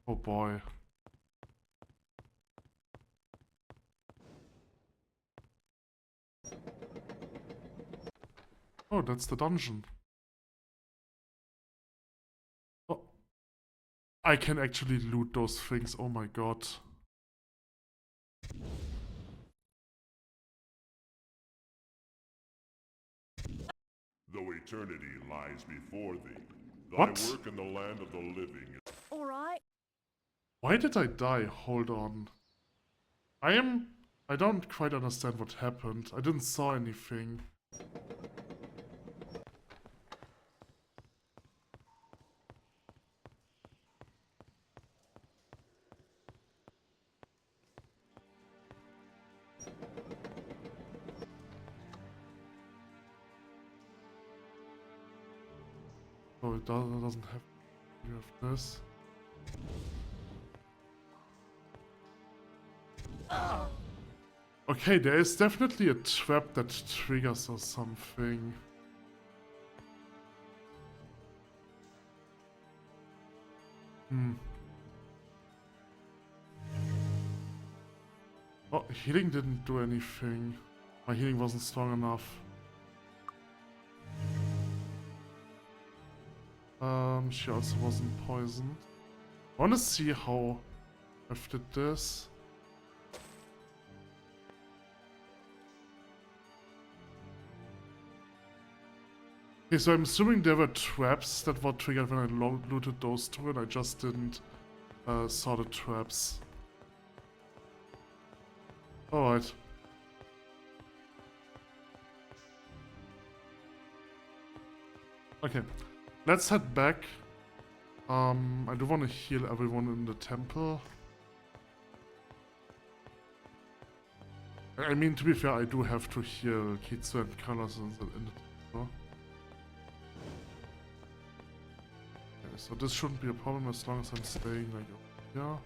Oh boy. Oh, that's the dungeon. Oh. I can actually loot those things, oh my god.
Though eternity lies before thee, thy
What?
work in the land of the living is
All right.
Why did I die? Hold on. I don't quite understand what happened. I didn't saw anything. Oh, it doesn't have. You have this. Okay, there is definitely a trap that triggers or something. Oh, healing didn't do anything. My healing wasn't strong enough. She also wasn't poisoned. I wanna see how I've did this. Okay, so I'm assuming there were traps that were triggered when I looted those two, and I just didn't saw the traps. Alright. Okay, let's head back. I do want to heal everyone in the temple. I mean, to be fair, I do have to heal Kitsu and Colors in the temple. Okay, so this shouldn't be a problem as long as I'm staying like over here.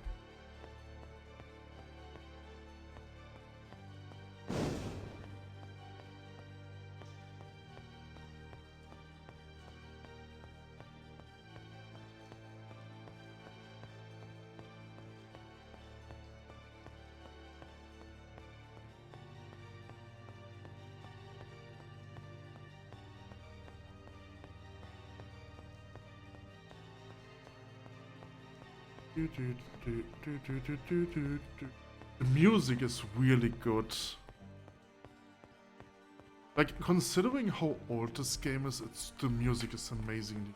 The music is really good. Like, considering how old this game is, the music is amazing.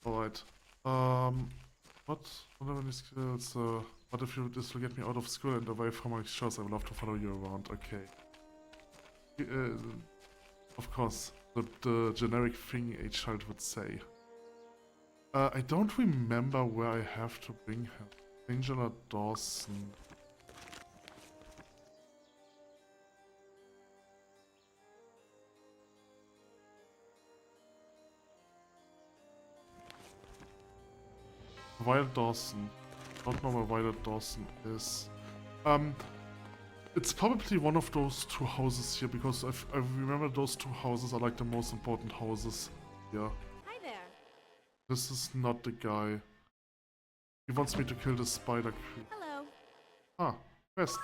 Alright. What are any skills? What if this will get me out of school and away from my shows? I would love to follow you around. Okay. Of course. The generic thing a child would say. I don't remember where I have to bring him. Angela Dawson. Violet Dawson. Don't know where Violet Dawson is. It's probably one of those two houses here, because I remember those two houses are like the most important houses here.
Hi there.
This is not the guy. He wants me to kill the spider creep.
Hello.
Ah, Quest.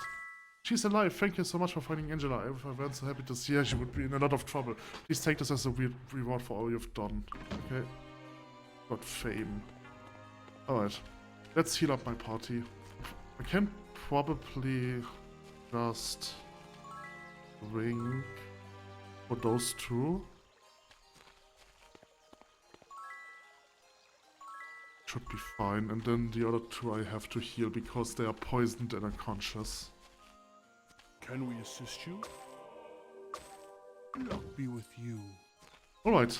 She's alive. Thank you so much for finding Angela. If I weren't so happy to see her, she would be in a lot of trouble. Please take this as a reward for all you've done. Okay. Got fame. Alright. Let's heal up my party. I can probably just ring for those two. Should be fine. And then the other two I have to heal because they are poisoned and unconscious.
Can we assist you? Luck be with you.
Alright.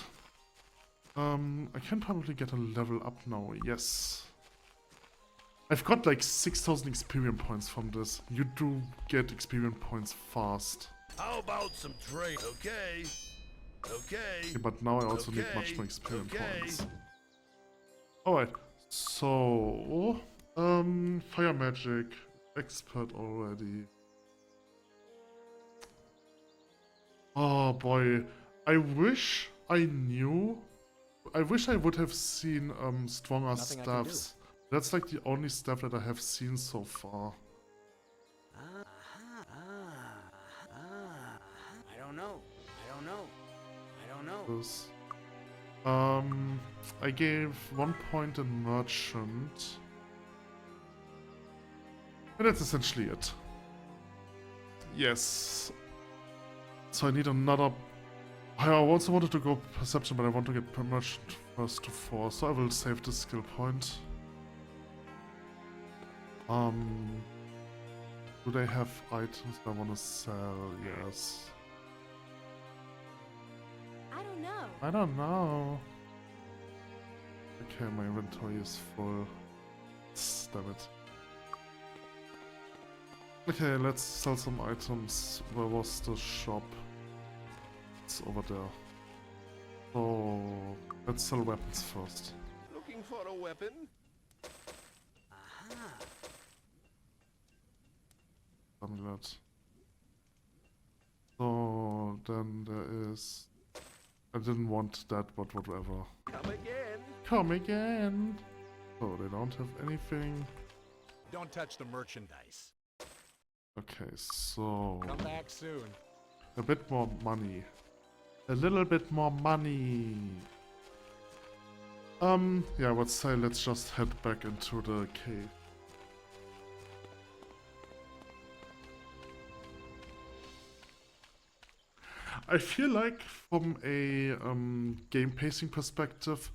I can probably get a level up now, yes. I've got like 6,000 experience points from this. You do get experience points fast.
How about some trade? Okay.
Okay, but now I also need much more experience points. Alright, so... fire magic. Expert already. Oh boy. I wish I knew... I wish I would have seen stronger
Nothing I can do.
staffs. That's like the only stuff that I have seen so far.
I don't know.
This. I gave 1 point in merchant. And that's essentially it. Yes. So I need another... I also wanted to go perception, but I want to get merchant first to 4, so I will save this skill point. Do they have items I want to sell? Yes.
I don't know.
I don't know. Okay, my inventory is full. Damn it. Okay, let's sell some items. Where was the shop? It's over there. So, let's sell weapons first.
Looking for a weapon?
Aha.
Amulet. So, then there is... I didn't want that, but whatever.
Come again.
Come again! So, they don't have anything.
Don't touch the merchandise.
Okay, so...
Come back soon.
A bit more money. A little bit more money. Yeah, let's say let's just head back into the cave. I feel like from a game pacing perspective,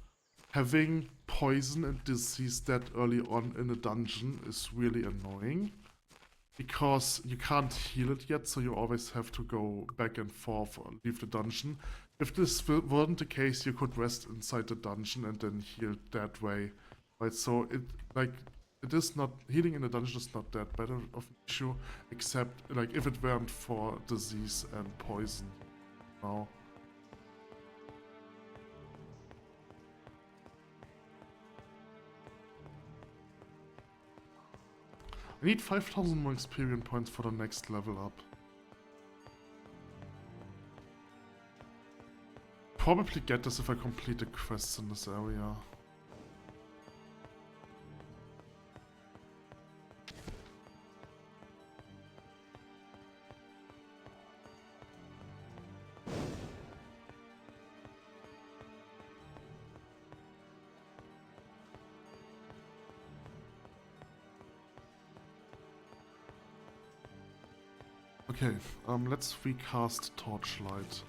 having poison and disease that early on in a dungeon is really annoying. Because you can't heal it yet, so you always have to go back and forth or leave the dungeon. If this weren't the case, you could rest inside the dungeon and then heal that way. Right, so it is not, healing in the dungeon is not that bad of an issue, except like if it weren't for disease and poison. Now. I need 5,000 more experience points for the next level up. Probably get this if I complete the quests in this area. Okay, let's recast Torchlight.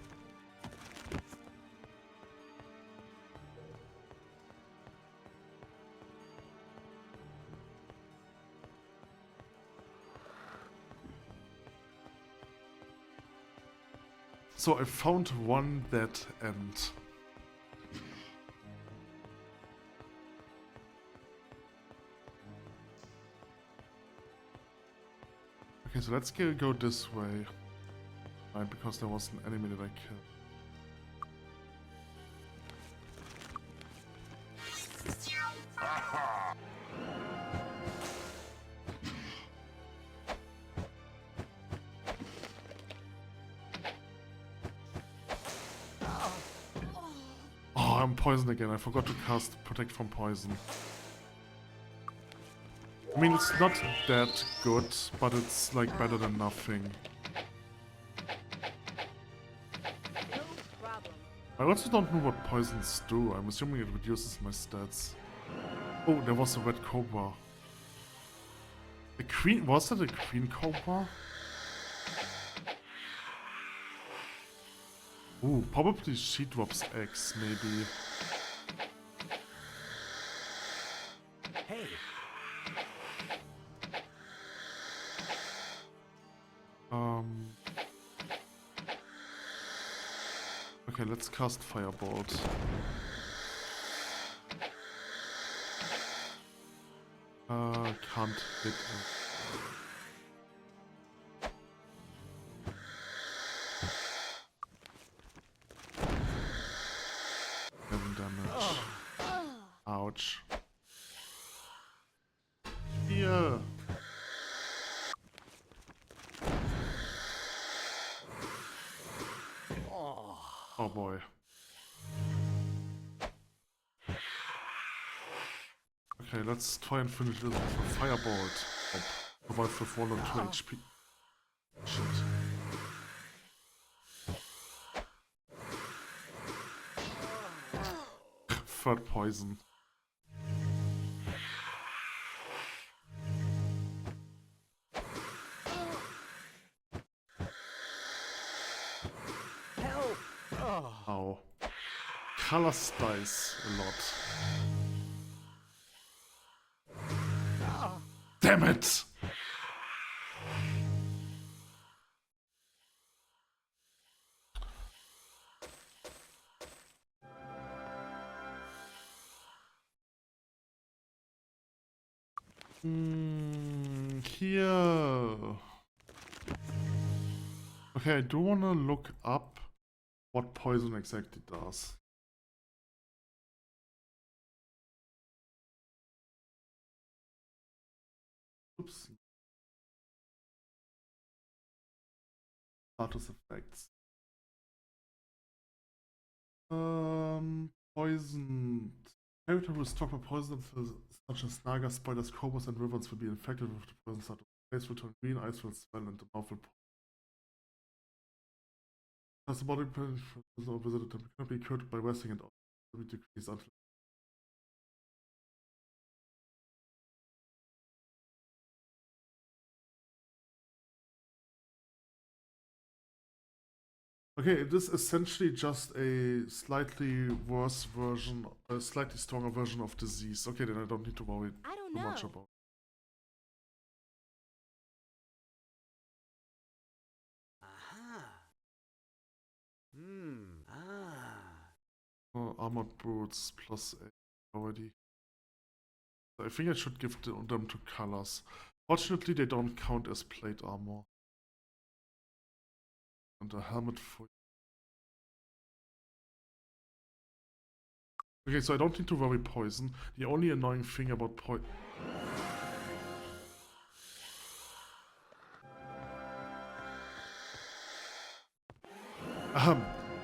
So I found one dead end. Okay, so let's go this way. Right, because there was an enemy that I killed. Oh, I'm poisoned again. I forgot to cast Protect from Poison. I mean, it's not that good, but it's like better than nothing.
No problem.
I also don't know what poisons do. I'm assuming it reduces my stats. Oh, there was a red cobra. A queen? Was that a queen cobra? Ooh, probably she drops eggs, maybe.
Hey,
Okay, let's cast Firebolt. Can't hit it. 7 damage. Ouch. Yeah. Oh boy. Okay, let's try and finish this with a Firebolt. Oh, survive with 1 or 2 HP. Shit. Third poison.
help!
Ow. Colors dice a lot. Damn it! Here. Okay, I do want to look up what poison exactly does. Oops. Status effects. Poisoned. Character who is struck by poison, such as nagas, spiders, cobras, and wyverns will be infected with the poison status. Face will turn green, eyes will swell, and the mouth will. As the body or visited cannot be cured by resting and will be decreased until. Okay, it is essentially just a slightly worse version, a slightly stronger version of disease. Okay, then I don't need to worry
I don't
too
know.
much about.
Aha. Ah.
Armored boots plus 8 already. I think I should give them to colors. Fortunately, they don't count as plate armor. And a helmet for. Okay, so I don't need to worry poison. The only annoying thing about poison.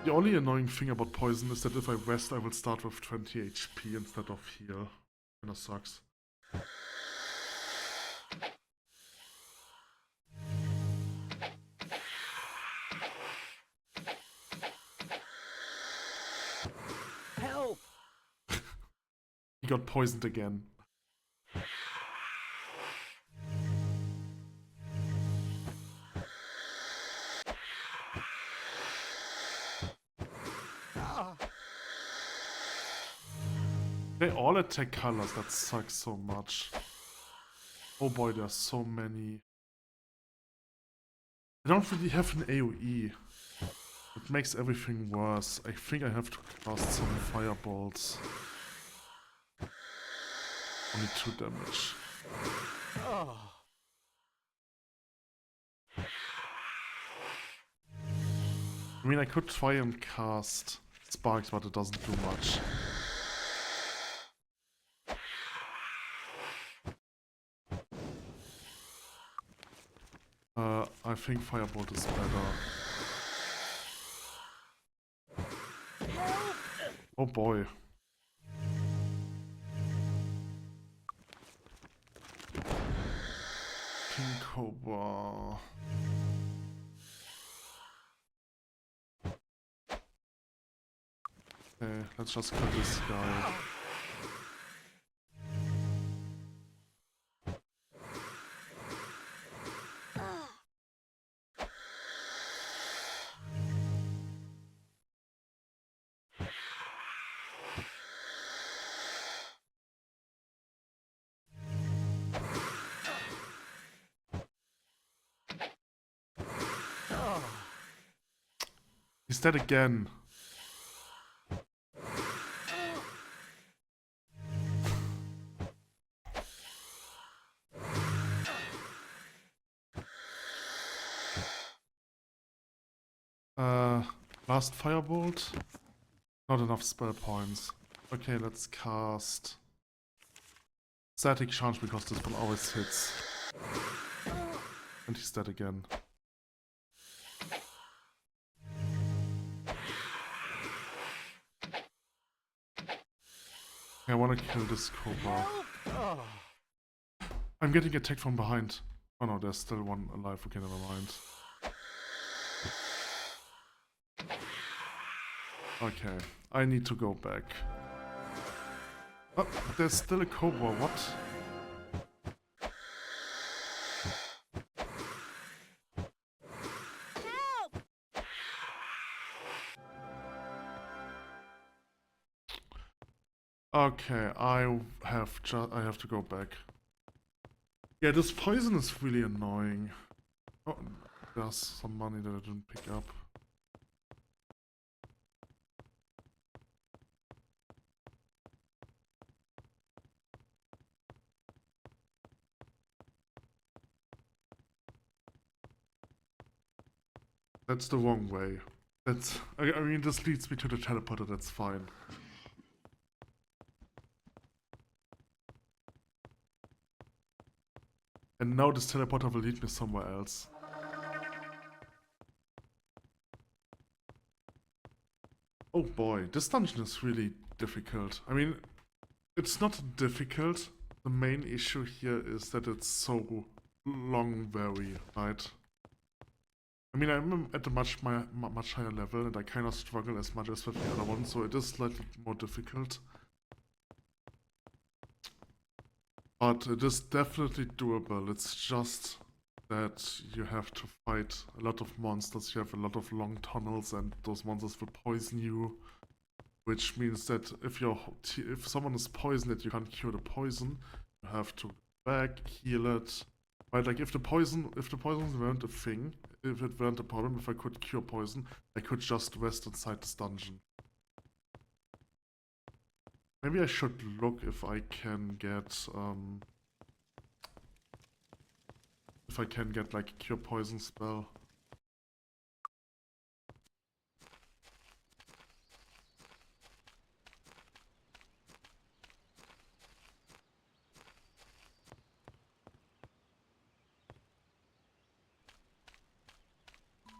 The only annoying thing about poison is that if I rest, I will start with 20 HP instead of heal. Kinda sucks.
Help!
He got poisoned again. They all attack colors, that sucks so much. Oh boy, there's so many. I don't really have an AoE. It makes everything worse. I think I have to cast some fireballs. Only 2 damage. I mean, I could try and cast sparks, but it doesn't do much. I think Firebolt is better. Oh boy. King Cobra. Okay, let's just kill this guy. He's dead again. Last Firebolt. Not enough spell points. Okay, let's cast Static Charge because this one always hits. And he's dead again. I want to kill this Cobra. I'm getting attacked from behind. Oh no, there's still one alive. Okay, never mind. Okay, I need to go back. Oh, there's still a Cobra, what?
Help!
Okay, I have to go back. Yeah, this poison is really annoying. Oh, there's some money that I didn't pick up. That's the wrong way. That's... I mean, this leads me to the teleporter, that's fine. And now this teleporter will lead me somewhere else. Oh boy, this dungeon is really difficult. I mean, it's not difficult. The main issue here is that it's so long very, right? I mean, I'm at a much higher level and I kind of struggle as much as with the other one, so it is slightly more difficult. But it is definitely doable. It's just that you have to fight a lot of monsters, you have a lot of long tunnels and those monsters will poison you. Which means that if someone is poisoned, you can't cure the poison. You have to go back, heal it. Right, like if the poison weren't a thing, if it weren't a problem, if I could cure poison, I could just rest inside this dungeon. Maybe I should look if I can get like a cure poison spell.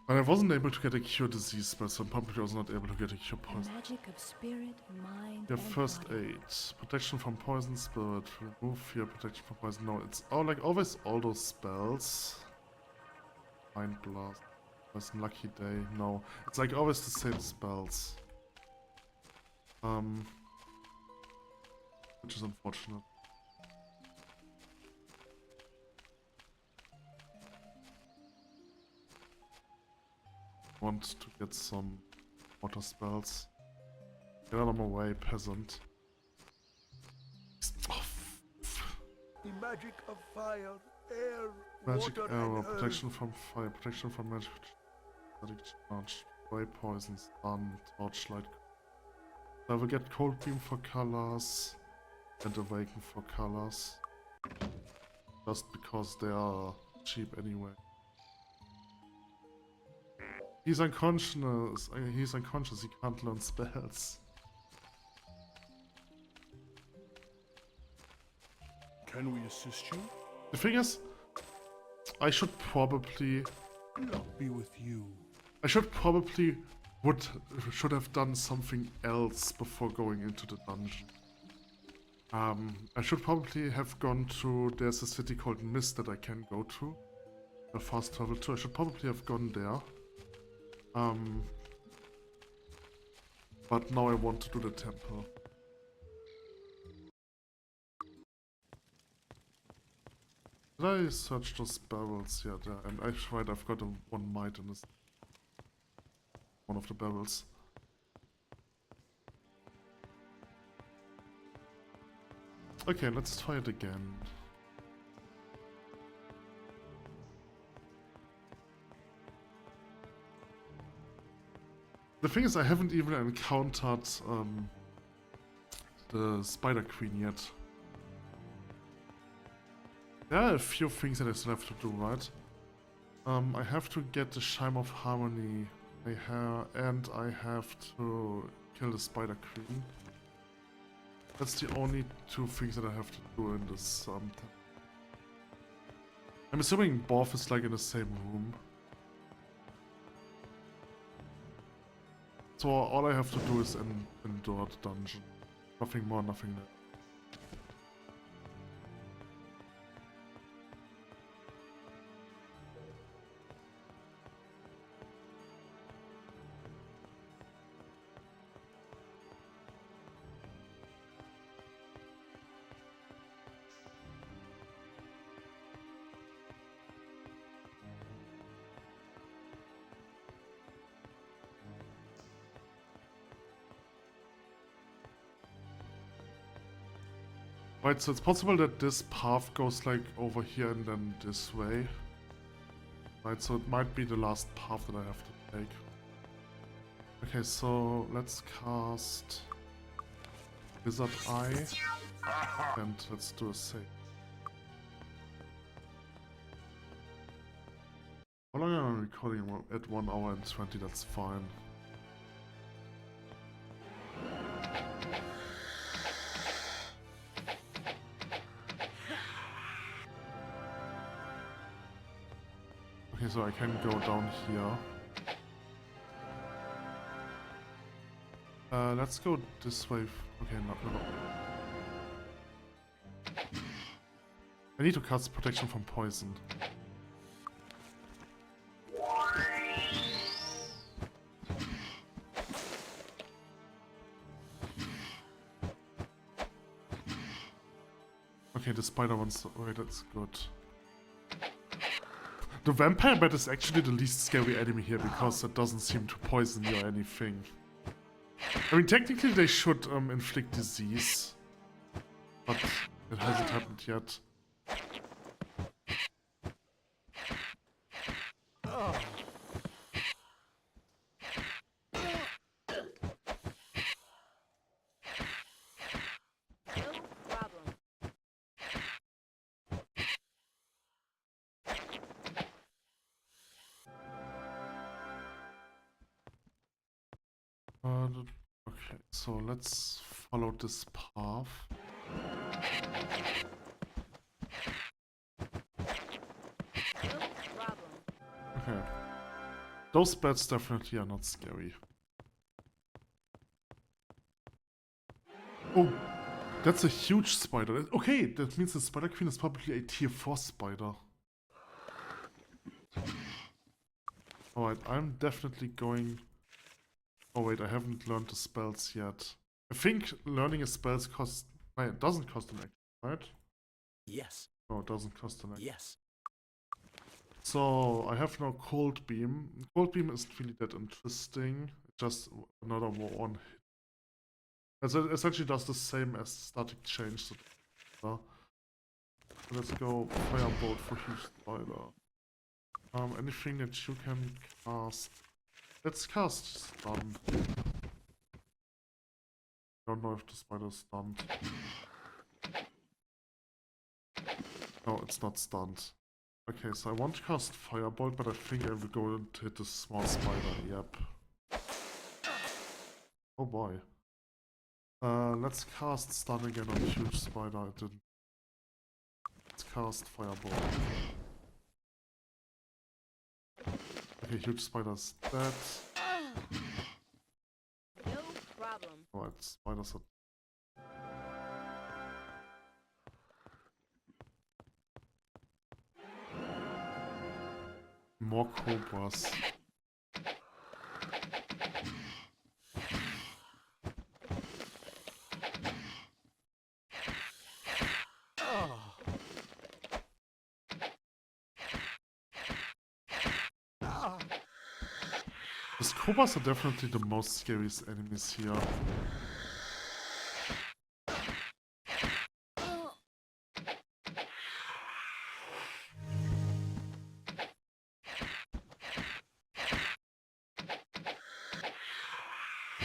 But I wasn't able to get a cure disease spell, so I'm probably also not able to get a cure poison.
Magic of spirit, mind,
Yeah,
and
first
body.
aid. Protection from poison, spirit, remove fear, protection from poison. No, it's all like always all those spells. Mind blast. Poison, lucky day. No. It's like always the same spells. Which is unfortunate. Want to get some water spells. Get out of my way, peasant. Oh,
The magic of fire, air,
magic
water,
arrow,
and earth.
protection from fire, protection from magic charge, spray poison, stun, torchlight. I will get cold beam for colors and awaken for colors. Just because they are cheap anyway. He's unconscious. He's unconscious. He can't learn spells.
Can we assist you?
The thing is, I should probably
Be with you.
should have done something else before going into the dungeon. I should probably have gone to. There's a city called Mist that I can go to. A fast travel to. I should probably have gone there. But now I want to do the temple. Did I search those barrels? Yeah, there. And I've got one might in this. One of the barrels. Okay, let's try it again. The thing is, I haven't even encountered the Spider Queen yet. There are a few things that I still have to do, right? I have to get the Chime of Harmony, and I have to kill the Spider Queen. That's the only two things that I have to do in this I'm assuming Borf is like in the same room. So all I have to do is endure the dungeon. Nothing more, nothing less. Right, so it's possible that this path goes like over here and then this way. Right, so it might be the last path that I have to take. Okay, so let's cast Wizard Eye and let's do a save. All long am I recording? At 1 hour and 20, that's fine. Okay, so I can go down here. Let's go this way. Okay, no. I need to cast protection from poison. Okay, the spider one's... Okay, that's good. The vampire bat is actually the least scary enemy here because it doesn't seem to poison you or anything. I mean, technically they should inflict disease, but it hasn't happened yet. Okay, so let's follow this path. Okay. Those bats definitely are not scary. Oh, that's a huge spider. Okay, that means the Spider Queen is probably a tier 4 spider. Alright, I'm definitely going... Oh wait, I haven't learned the spells yet. I think learning a spells costs... No, it doesn't cost an action, right?
Yes.
No, it doesn't cost an action.
Yes.
So, I have now Cold Beam. Cold Beam isn't really that interesting. Just another one hit. It essentially does the same as Static Change. So let's go Firebolt for huge spider. Anything that you can cast. Let's cast Stun. I don't know if the spider is stunned. No, it's not stunned. Okay, so I want to cast Firebolt, but I think I will go and hit the small spider. Yep. Oh boy. Let's cast Stun again on huge spider. I didn't. Let's cast Firebolt. Okay, huge spider's dead.
No problem.
Alright, spiders are... More cobras. These cobras are definitely the most scariest enemies here.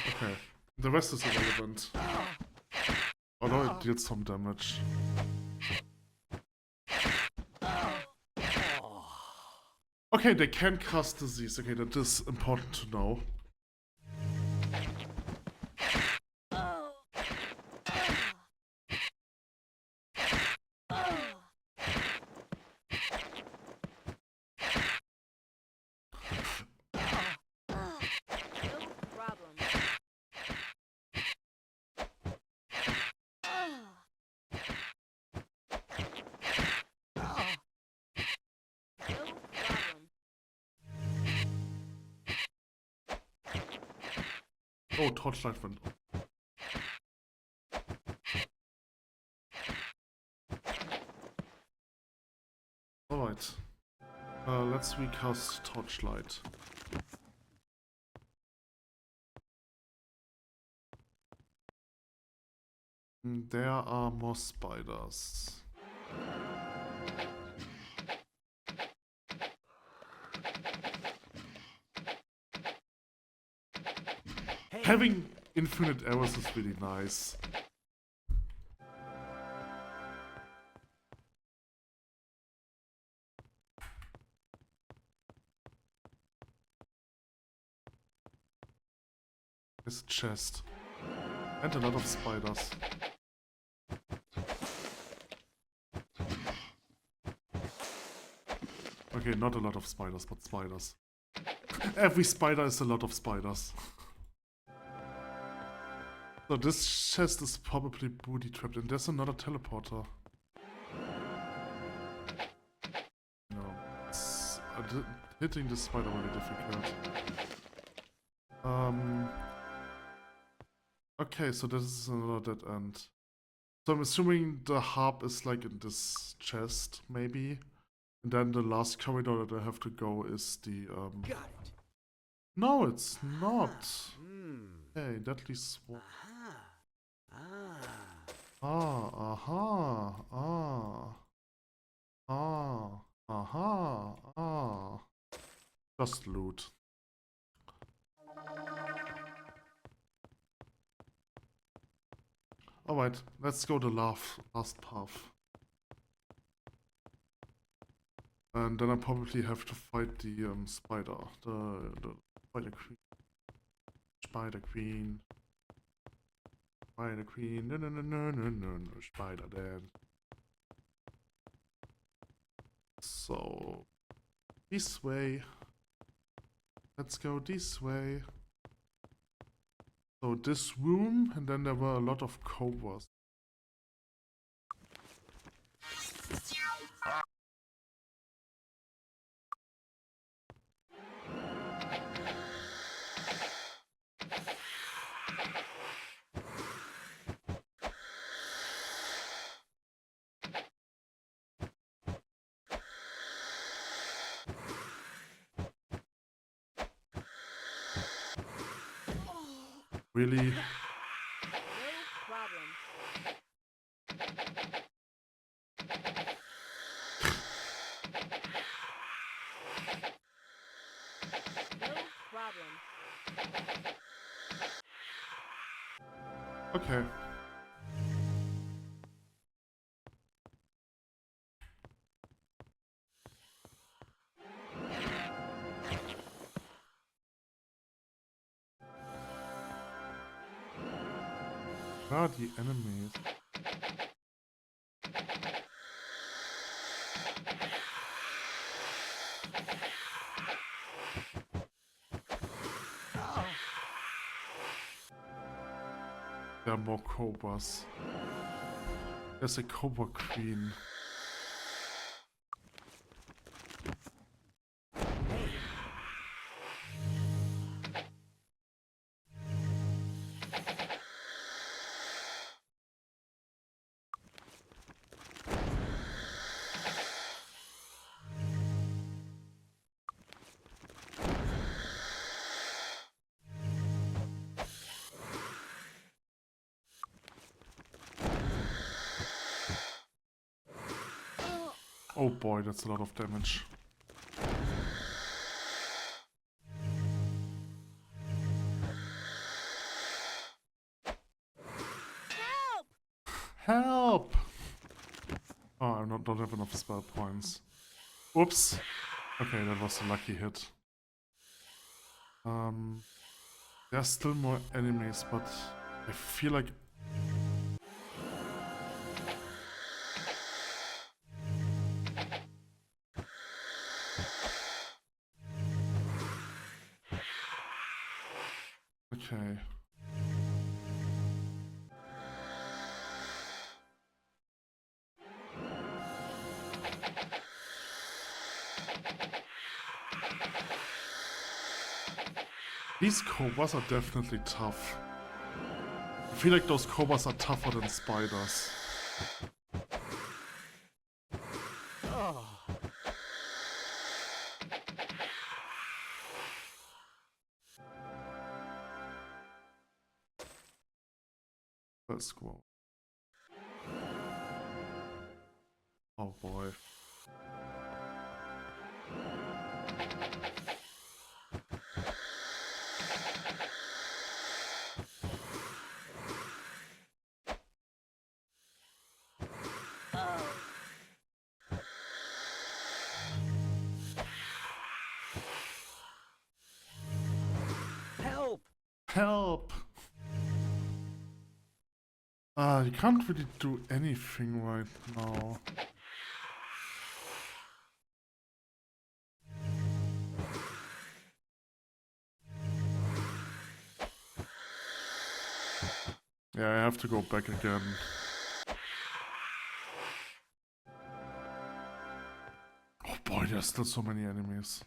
Okay, the rest is irrelevant. Although it did some damage. Okay, they can cast disease. Okay, that is important to know. Oh, Torchlight went. Alright. Let's recast Torchlight. There are more spiders. Having infinite arrows is really nice. There's a chest. And a lot of spiders. Okay, not a lot of spiders, but spiders. Every spider is a lot of spiders. So this chest is probably booty trapped, and there's another teleporter. No, it's hitting the spider really difficult. Okay, so this is another dead end. So I'm assuming the harp is like in this chest, maybe. And then the last corridor that I have to go is the
Got it.
No, it's not.
Hmm.
Hey, deadly sword.
Ah.
Ah, aha, aha, ah. Just loot. Alright, let's go the last path. And then I probably have to fight the spider. The spider queen. Spider queen. Spider queen. No, spider dad. So this way. Let's go this way. So this room, and then there were a lot of cobras. Really?
No problem. No problem.
Okay. Where are the enemies? There are more cobras. There's a cobra queen. Oh boy, that's a lot of damage.
Help!
Help! Oh, I don't have enough spell points. Oops. Okay, that was a lucky hit. There's still more enemies, but I feel like... Okay. These cobras are definitely tough. I feel like those cobras are tougher than spiders. Let's go. Oh boy.
Help!
Help! You can't really do anything right now. Yeah, I have to go back again. Oh boy, there's still so many enemies.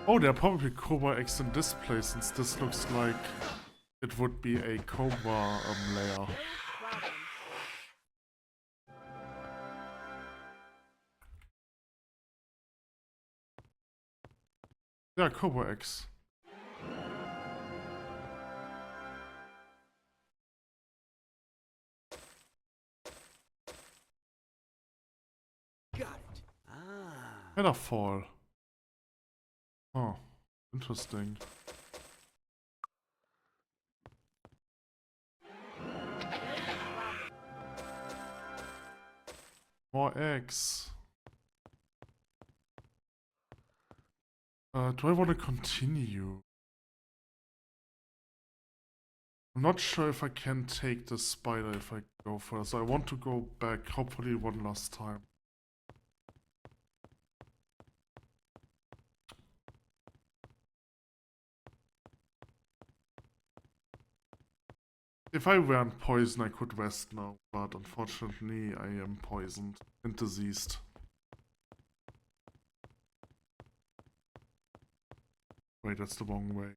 Oh, there are probably Cobra X in this place, since this looks like it would be a Cobra layer.
No problem.
Yeah, Cobra X.
Got it. Ah.
Metaphor. Oh, interesting. More eggs. Do I want to continue? I'm not sure if I can take the spider if I go first. I want to go back, hopefully one last time. If I weren't poisoned, I could rest now, but unfortunately I am poisoned and diseased. Wait, that's the wrong way.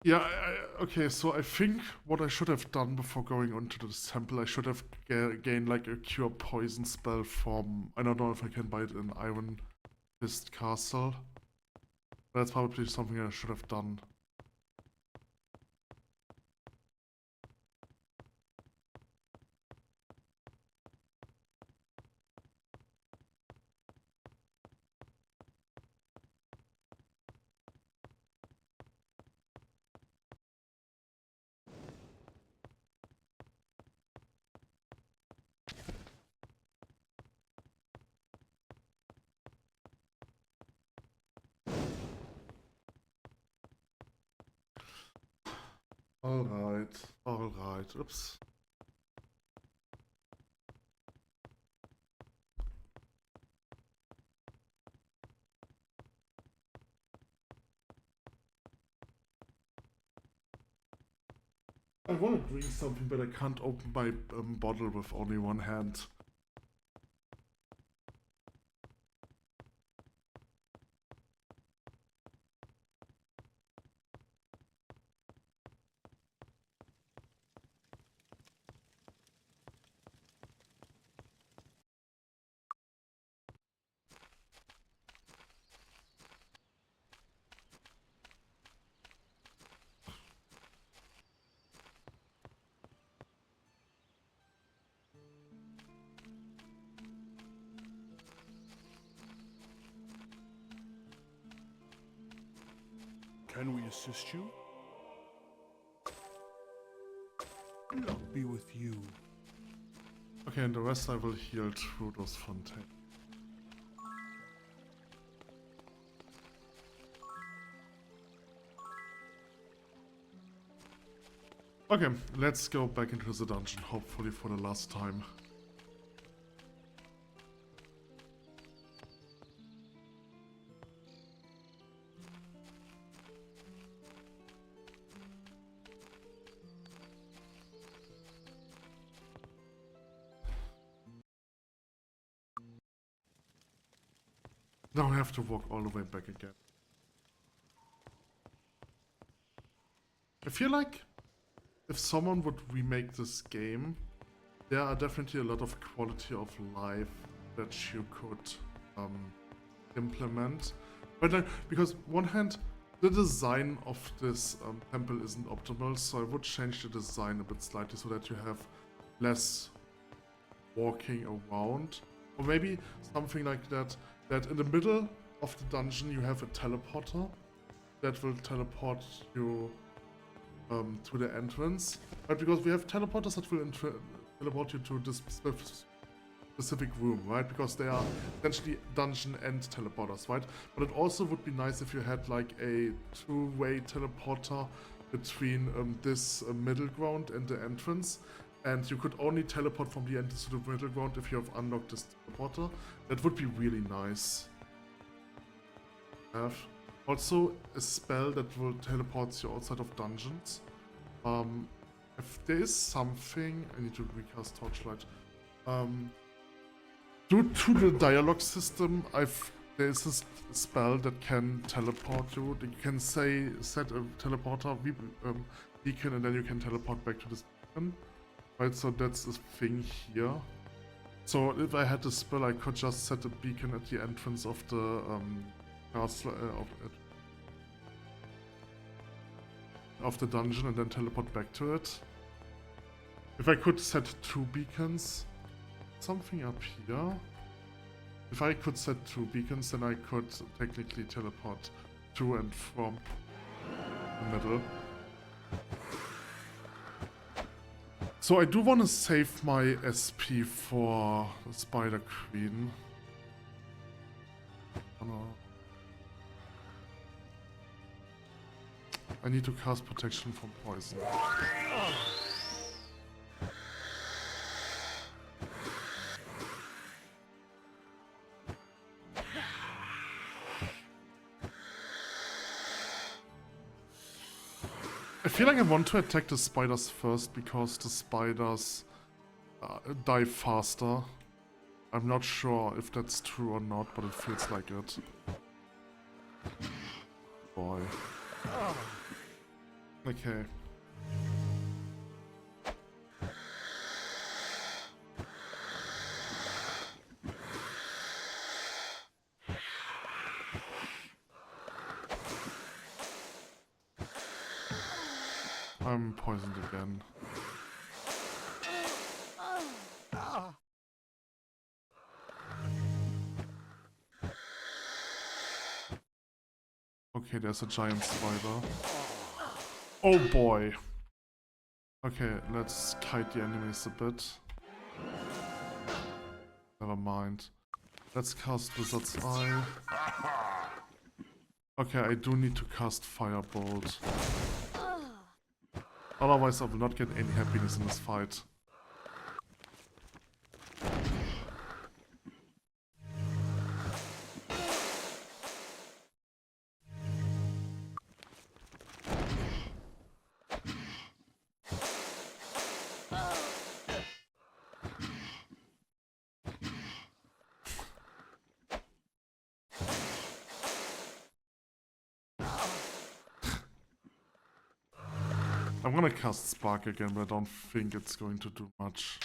Yeah, okay, so I think what I should have done before going onto this temple, I should have gained like a cure poison spell from, I don't know if I can buy it in Iron Fist Castle. That's probably something I should have done. Alright, oops. I want to drink something, but I can't open my bottle with only one hand.
Can we assist you? Luck be with you.
Okay, and the rest I will heal through those fontaines. Okay, let's go back into the dungeon, hopefully for the last time. Now I have to walk all the way back again. I feel like if someone would remake this game, there are definitely a lot of quality of life that you could implement. But like, because one hand, the design of this temple isn't optimal, so I would change the design a bit slightly so that you have less walking around. Or maybe something like that, that in the middle of the dungeon you have a teleporter that will teleport you to the entrance. Right, because we have teleporters that will teleport you to this specific room, right? Because they are essentially dungeon and teleporters, right? But it also would be nice if you had like a two-way teleporter between this middle ground and the entrance, and you could only teleport from the entrance to the middle ground if you have unlocked this teleporter. That would be really nice. Have also a spell that will teleport you outside of dungeons. If there is something, I need to recast Torchlight. Due to the dialogue system, there's this spell that can teleport you. You can say set a teleporter beacon, and then you can teleport back to this beacon. Right, so that's the thing here. So if I had the spell, I could just set a beacon at the entrance of the castle of the dungeon and then teleport back to it. If I could set 2 beacons, something up here. If I could set 2 beacons, then I could technically teleport to and from the middle. So I do want to save my SP for the Spider Queen. I need to cast protection from poison. I feel like I want to attack the spiders first because the spiders die faster. I'm not sure if that's true or not, but it feels like it. Boy. Okay. I'm poisoned again. Okay, there's a giant spider. Oh boy. Okay, let's kite the enemies a bit. Never mind. Let's cast Blizzard's Eye. Okay, I do need to cast Firebolt. Otherwise I will not get any happiness in this fight. I'm gonna cast Spark again, but I don't think it's going to do much.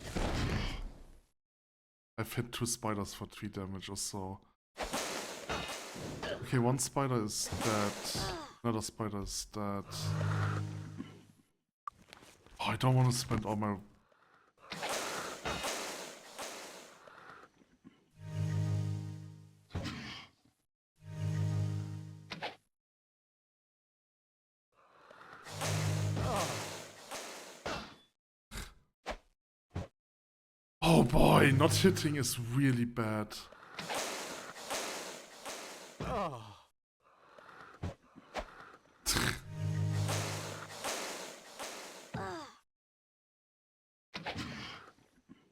I've hit 2 spiders for 3 damage or so. Okay, 1 spider is dead. Another spider is dead. Oh, I don't want to spend all my... Oh boy, not hitting is really bad.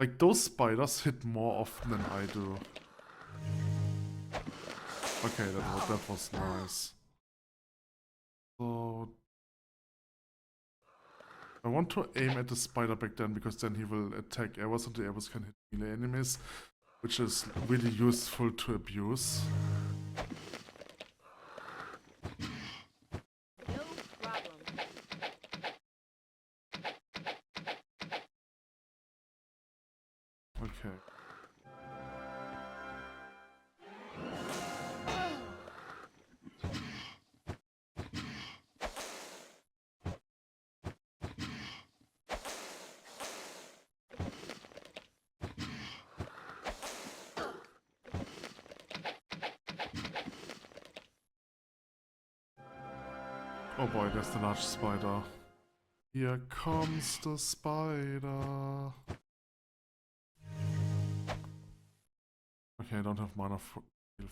Like, those spiders hit more often than I do. Okay, that was nice. So... I want to aim at the spider back then, because then he will attack arrows and the arrows can hit melee enemies, which is really useful to abuse.
No problem.
Okay. Oh boy, there's the large spider. Here comes the spider. Okay, I don't have mana for heal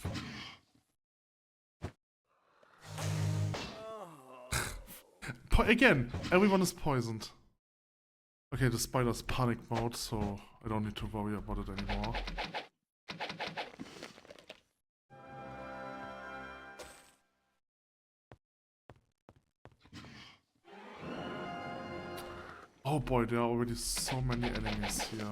for again, everyone is poisoned. Okay, the spider's panic mode, so I don't need to worry about it anymore. Oh boy, there are already so many enemies here.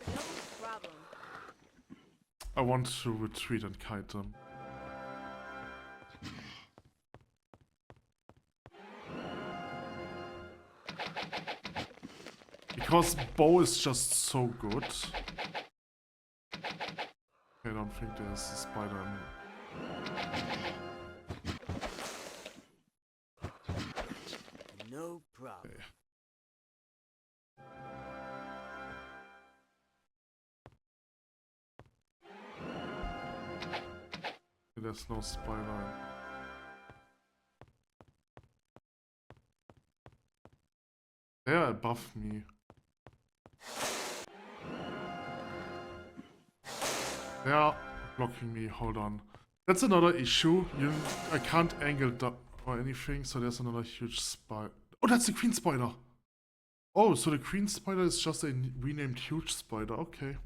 No problem.
I want to retreat and kite them. Because bow is just so good. I don't think there's a spider in
No problem.
okay. There's no spider. They're above me. They are blocking me, hold on. That's another issue. I can't angle or anything, so there's another huge spider. Oh, that's the queen spider! Oh, so the queen spider is just a renamed huge spider, okay.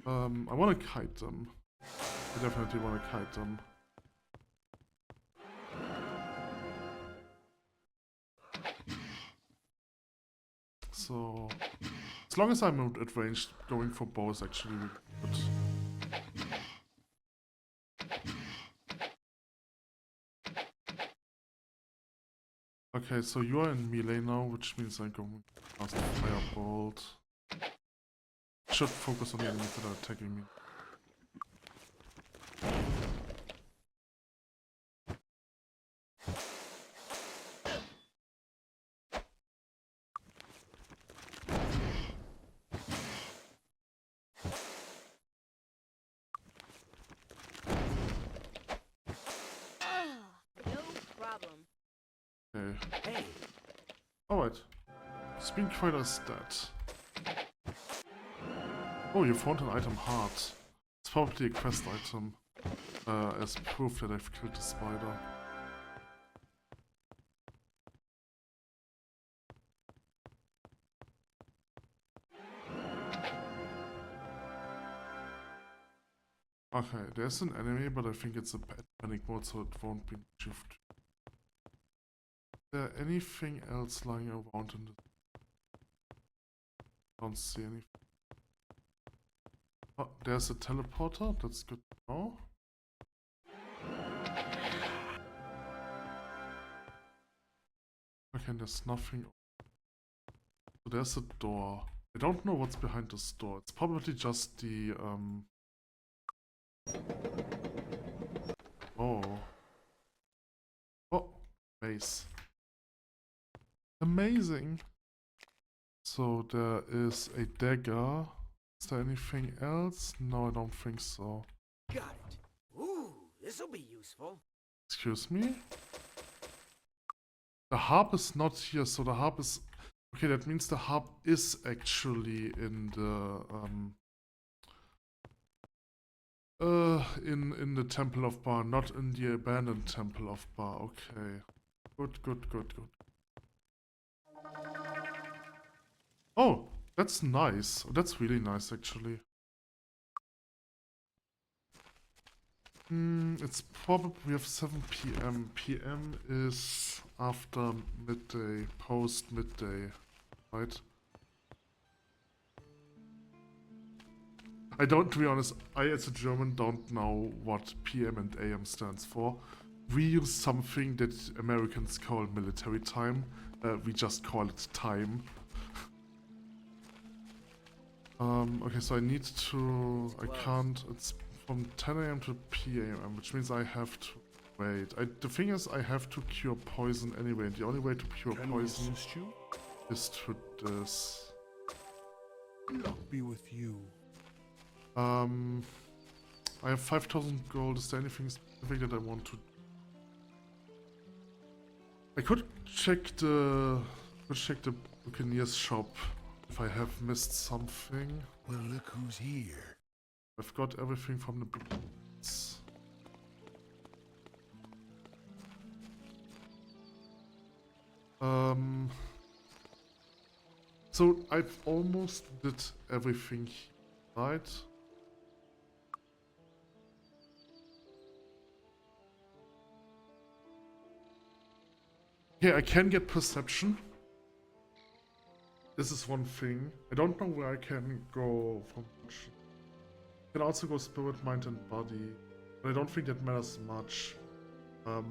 I wanna kite them. I definitely wanna kite them. So, as long as I'm at range, going for bow is actually good. Okay, so you are in melee now, which means I'm going to cast Firebolt. Should focus on the enemies that are attacking me.
No problem.
Okay.
Hey,
Alright. Spin Crider is dead. Oh, you found an item heart. It's probably a quest item. As proof that I've killed the spider. Okay, there's an enemy, but I think it's a panic mode, so it won't be shift. Is there anything else lying around in the... Don't see anything. Oh, there's a teleporter, that's good to know. Okay, there's nothing. So there's a door. I don't know what's behind this door. It's probably just the, Oh. Oh, base. Amazing. So there is a dagger. Is there anything else? No, I don't think so.
got it. Ooh, this'll be useful.
Excuse me? The harp is not here, so the harp is... Okay, that means the harp is actually in the... in the Temple of Bar, not in the abandoned Temple of Bar. Okay. Good, good, good, good. Oh, that's nice. That's really nice, actually. It's probably... We have 7 PM. PM is after midday, post midday, right? I don't, to be honest, I as a German don't know what PM and AM stands for. We use something that Americans call military time. We just call it time. Okay, so I need to... I can't... It's from 10 AM to PM, which means I have to wait. The thing is, I have to cure poison anyway, and the only way to cure
Can we
poison
assist you?
is to this.
Luck be with you.
I have 5,000 gold. Is there anything specific that I want to? I could check the Buccaneer's shop if I have missed something.
Well, look who's here.
I've got everything from the Buccaneers. So I've almost did everything right. Okay, I can get perception. This is one thing. I don't know where I can go from. I can also go spirit, mind, and body. But I don't think that matters much.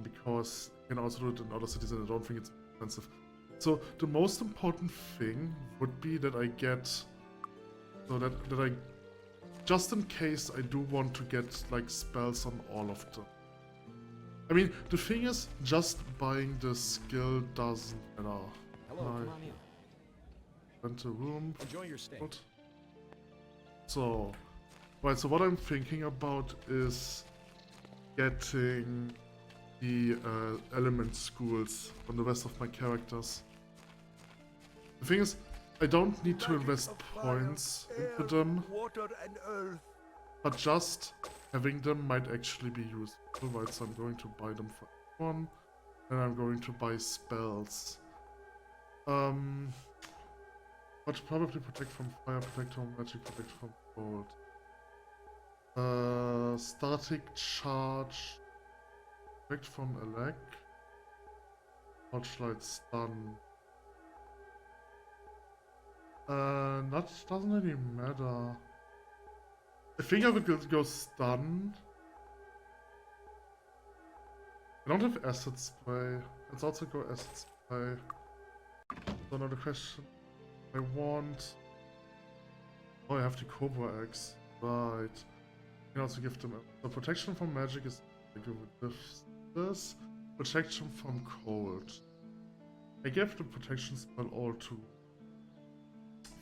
Because you can also do it in other cities and I don't think it's expensive. So the most important thing would be that I get... So that I... Just in case I do want to get like spells on all of them. I mean, the thing is, just buying the skill doesn't matter.
Hello, come on in.
Enter room.
Enjoy your stay.
What? So, right, so what I'm thinking about is getting the element schools on the rest of my characters. The thing is, I don't need to invest points into them,
Water and earth.
but just having them might actually be useful. Right, so I'm going to buy them for one, and I'm going to buy spells. But probably protect from fire, protect from magic, protect from cold. Static charge, protect from elec, torchlight stun. That doesn't really matter. I think I would go stun. I don't have acid spray. Let's also go acid spray. So another question. I want... Oh, I have the Cobra Axe. Right. I can also give them... So protection from magic is... I go with this. Protection from cold. I gave the protection spell all to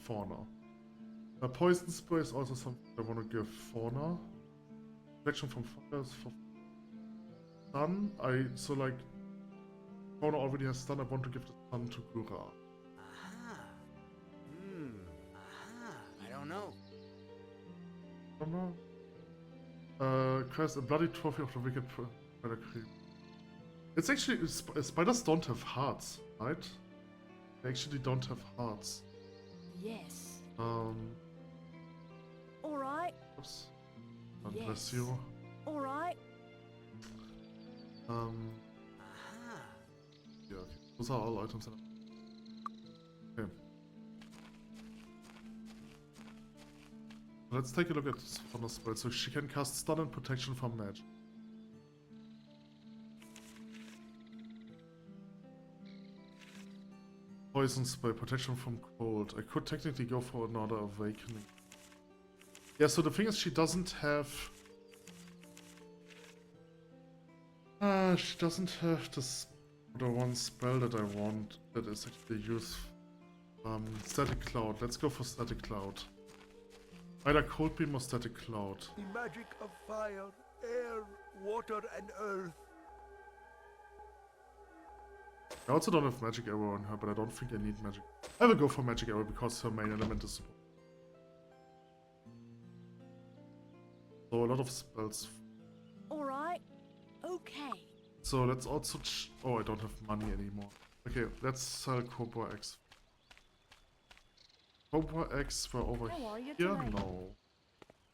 Fauna. Poison spray is also something I want to give Fauna. Protection from fire is for stun. So like... Fauna already has stun, I want to give the stun to Gura.
Aha. Aha. I don't know.
I don't know. Quest a bloody trophy of the wicked spider cream. It's actually... spiders don't have hearts, right? They actually don't have hearts.
Yes.
Oops. God bless you.
All right.
Aha.
Yeah, okay. Those are all items. Okay. Let's take a look at Fauna spell. So she can cast stun and protection from magic. Poison spell, protection from cold. I could technically go for another awakening. Yeah, so the thing is she doesn't have... she doesn't have this... The one spell that I want that is actually useful. Static Cloud. Let's go for Static Cloud. Either Cold Beam or Static Cloud.
The magic of fire, air, water and earth.
I also don't have Magic Arrow on her, but I don't think I need Magic. I will go for Magic Arrow because her main element is support. So a lot of spells.
All right. Okay.
So let's also oh, I don't have money anymore. Okay, let's sell Cobra X. Cobra X were over
How are you
here?
today?
No.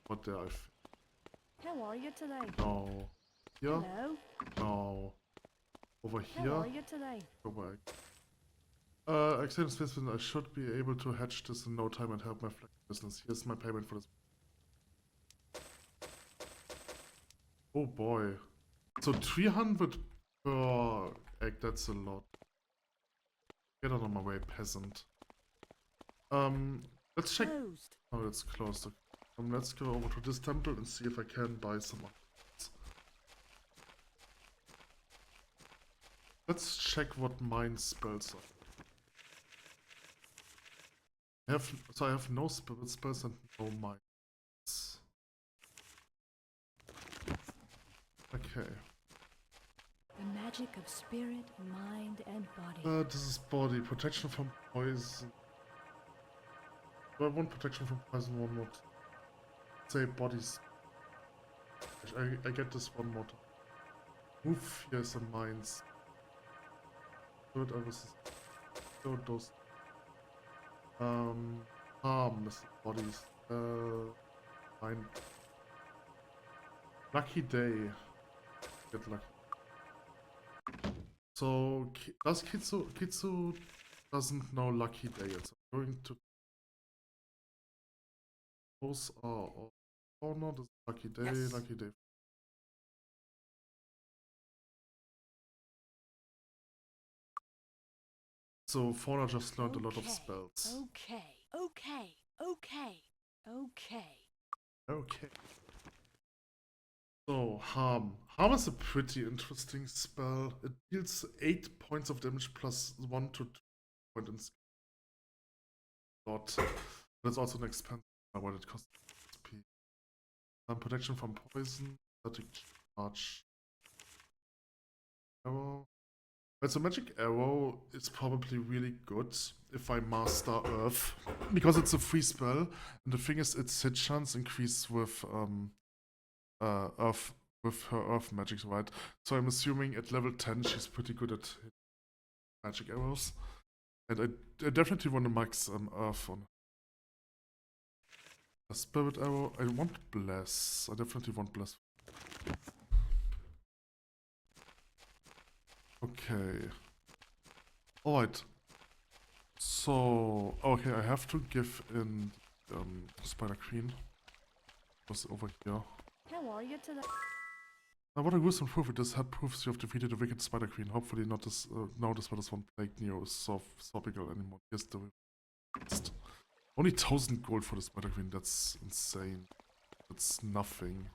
But there I
How are you today?
no. Here?
Hello.
No. Over
How
here?
are you today?
Cobra X. Accident space business. I should be able to hatch this in no time and help my flag business. Here's my payment for this. Oh boy. So 300 per egg, that's a lot. Get out of my way, peasant. Let's check.
Closed.
Oh, it's closed. Let's go over to this temple and see if I can buy some. Let's check what mine spells are. I have no spirit spells and no minds. Okay.
The magic of spirit, mind, and body.
This is body. Protection from poison. Do I want protection from poison? One more. Say bodies. I get this one more time. Move fears and minds. Good, I was. So those. Harmless bodies. Mind. Lucky day. Get lucky. So, does Kitsu doesn't know lucky day yet. So I'm going to. Those are all. Oh no, this is lucky day,
Yes.
lucky day. So, Fauna just learned a lot of
Okay,
spells.
Okay.
Okay. So, Harm. Harm is a pretty interesting spell. It deals 8 points of damage plus 1 to 2 points in skill. Lot. But it's also an expensive what it costs XP. Protection from poison, static charge. Arrow. But so magic arrow is probably really good if I master Earth. Because it's a free spell. And the thing is its hit chance increase with Earth with her Earth magic, right? So I'm assuming at level 10 she's pretty good at hitting magic arrows. And I definitely want to max Earth on. A spirit arrow. I want bless. I definitely want bless. Okay. Alright. So okay, I have to give in Spider Queen. Was over here.
How are you today?
I want to gruesome proof it. This head proves you have defeated the wicked Spider Queen. Hopefully not this now this one plague Neo is so topical anymore. Here's the rest. Only 1000 gold for the Spider Queen, that's insane. That's nothing.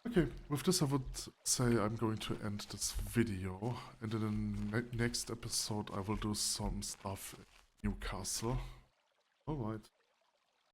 Okay, with this I would say I'm going to end this video. And in the next episode I will do some stuff in Newcastle. Alright.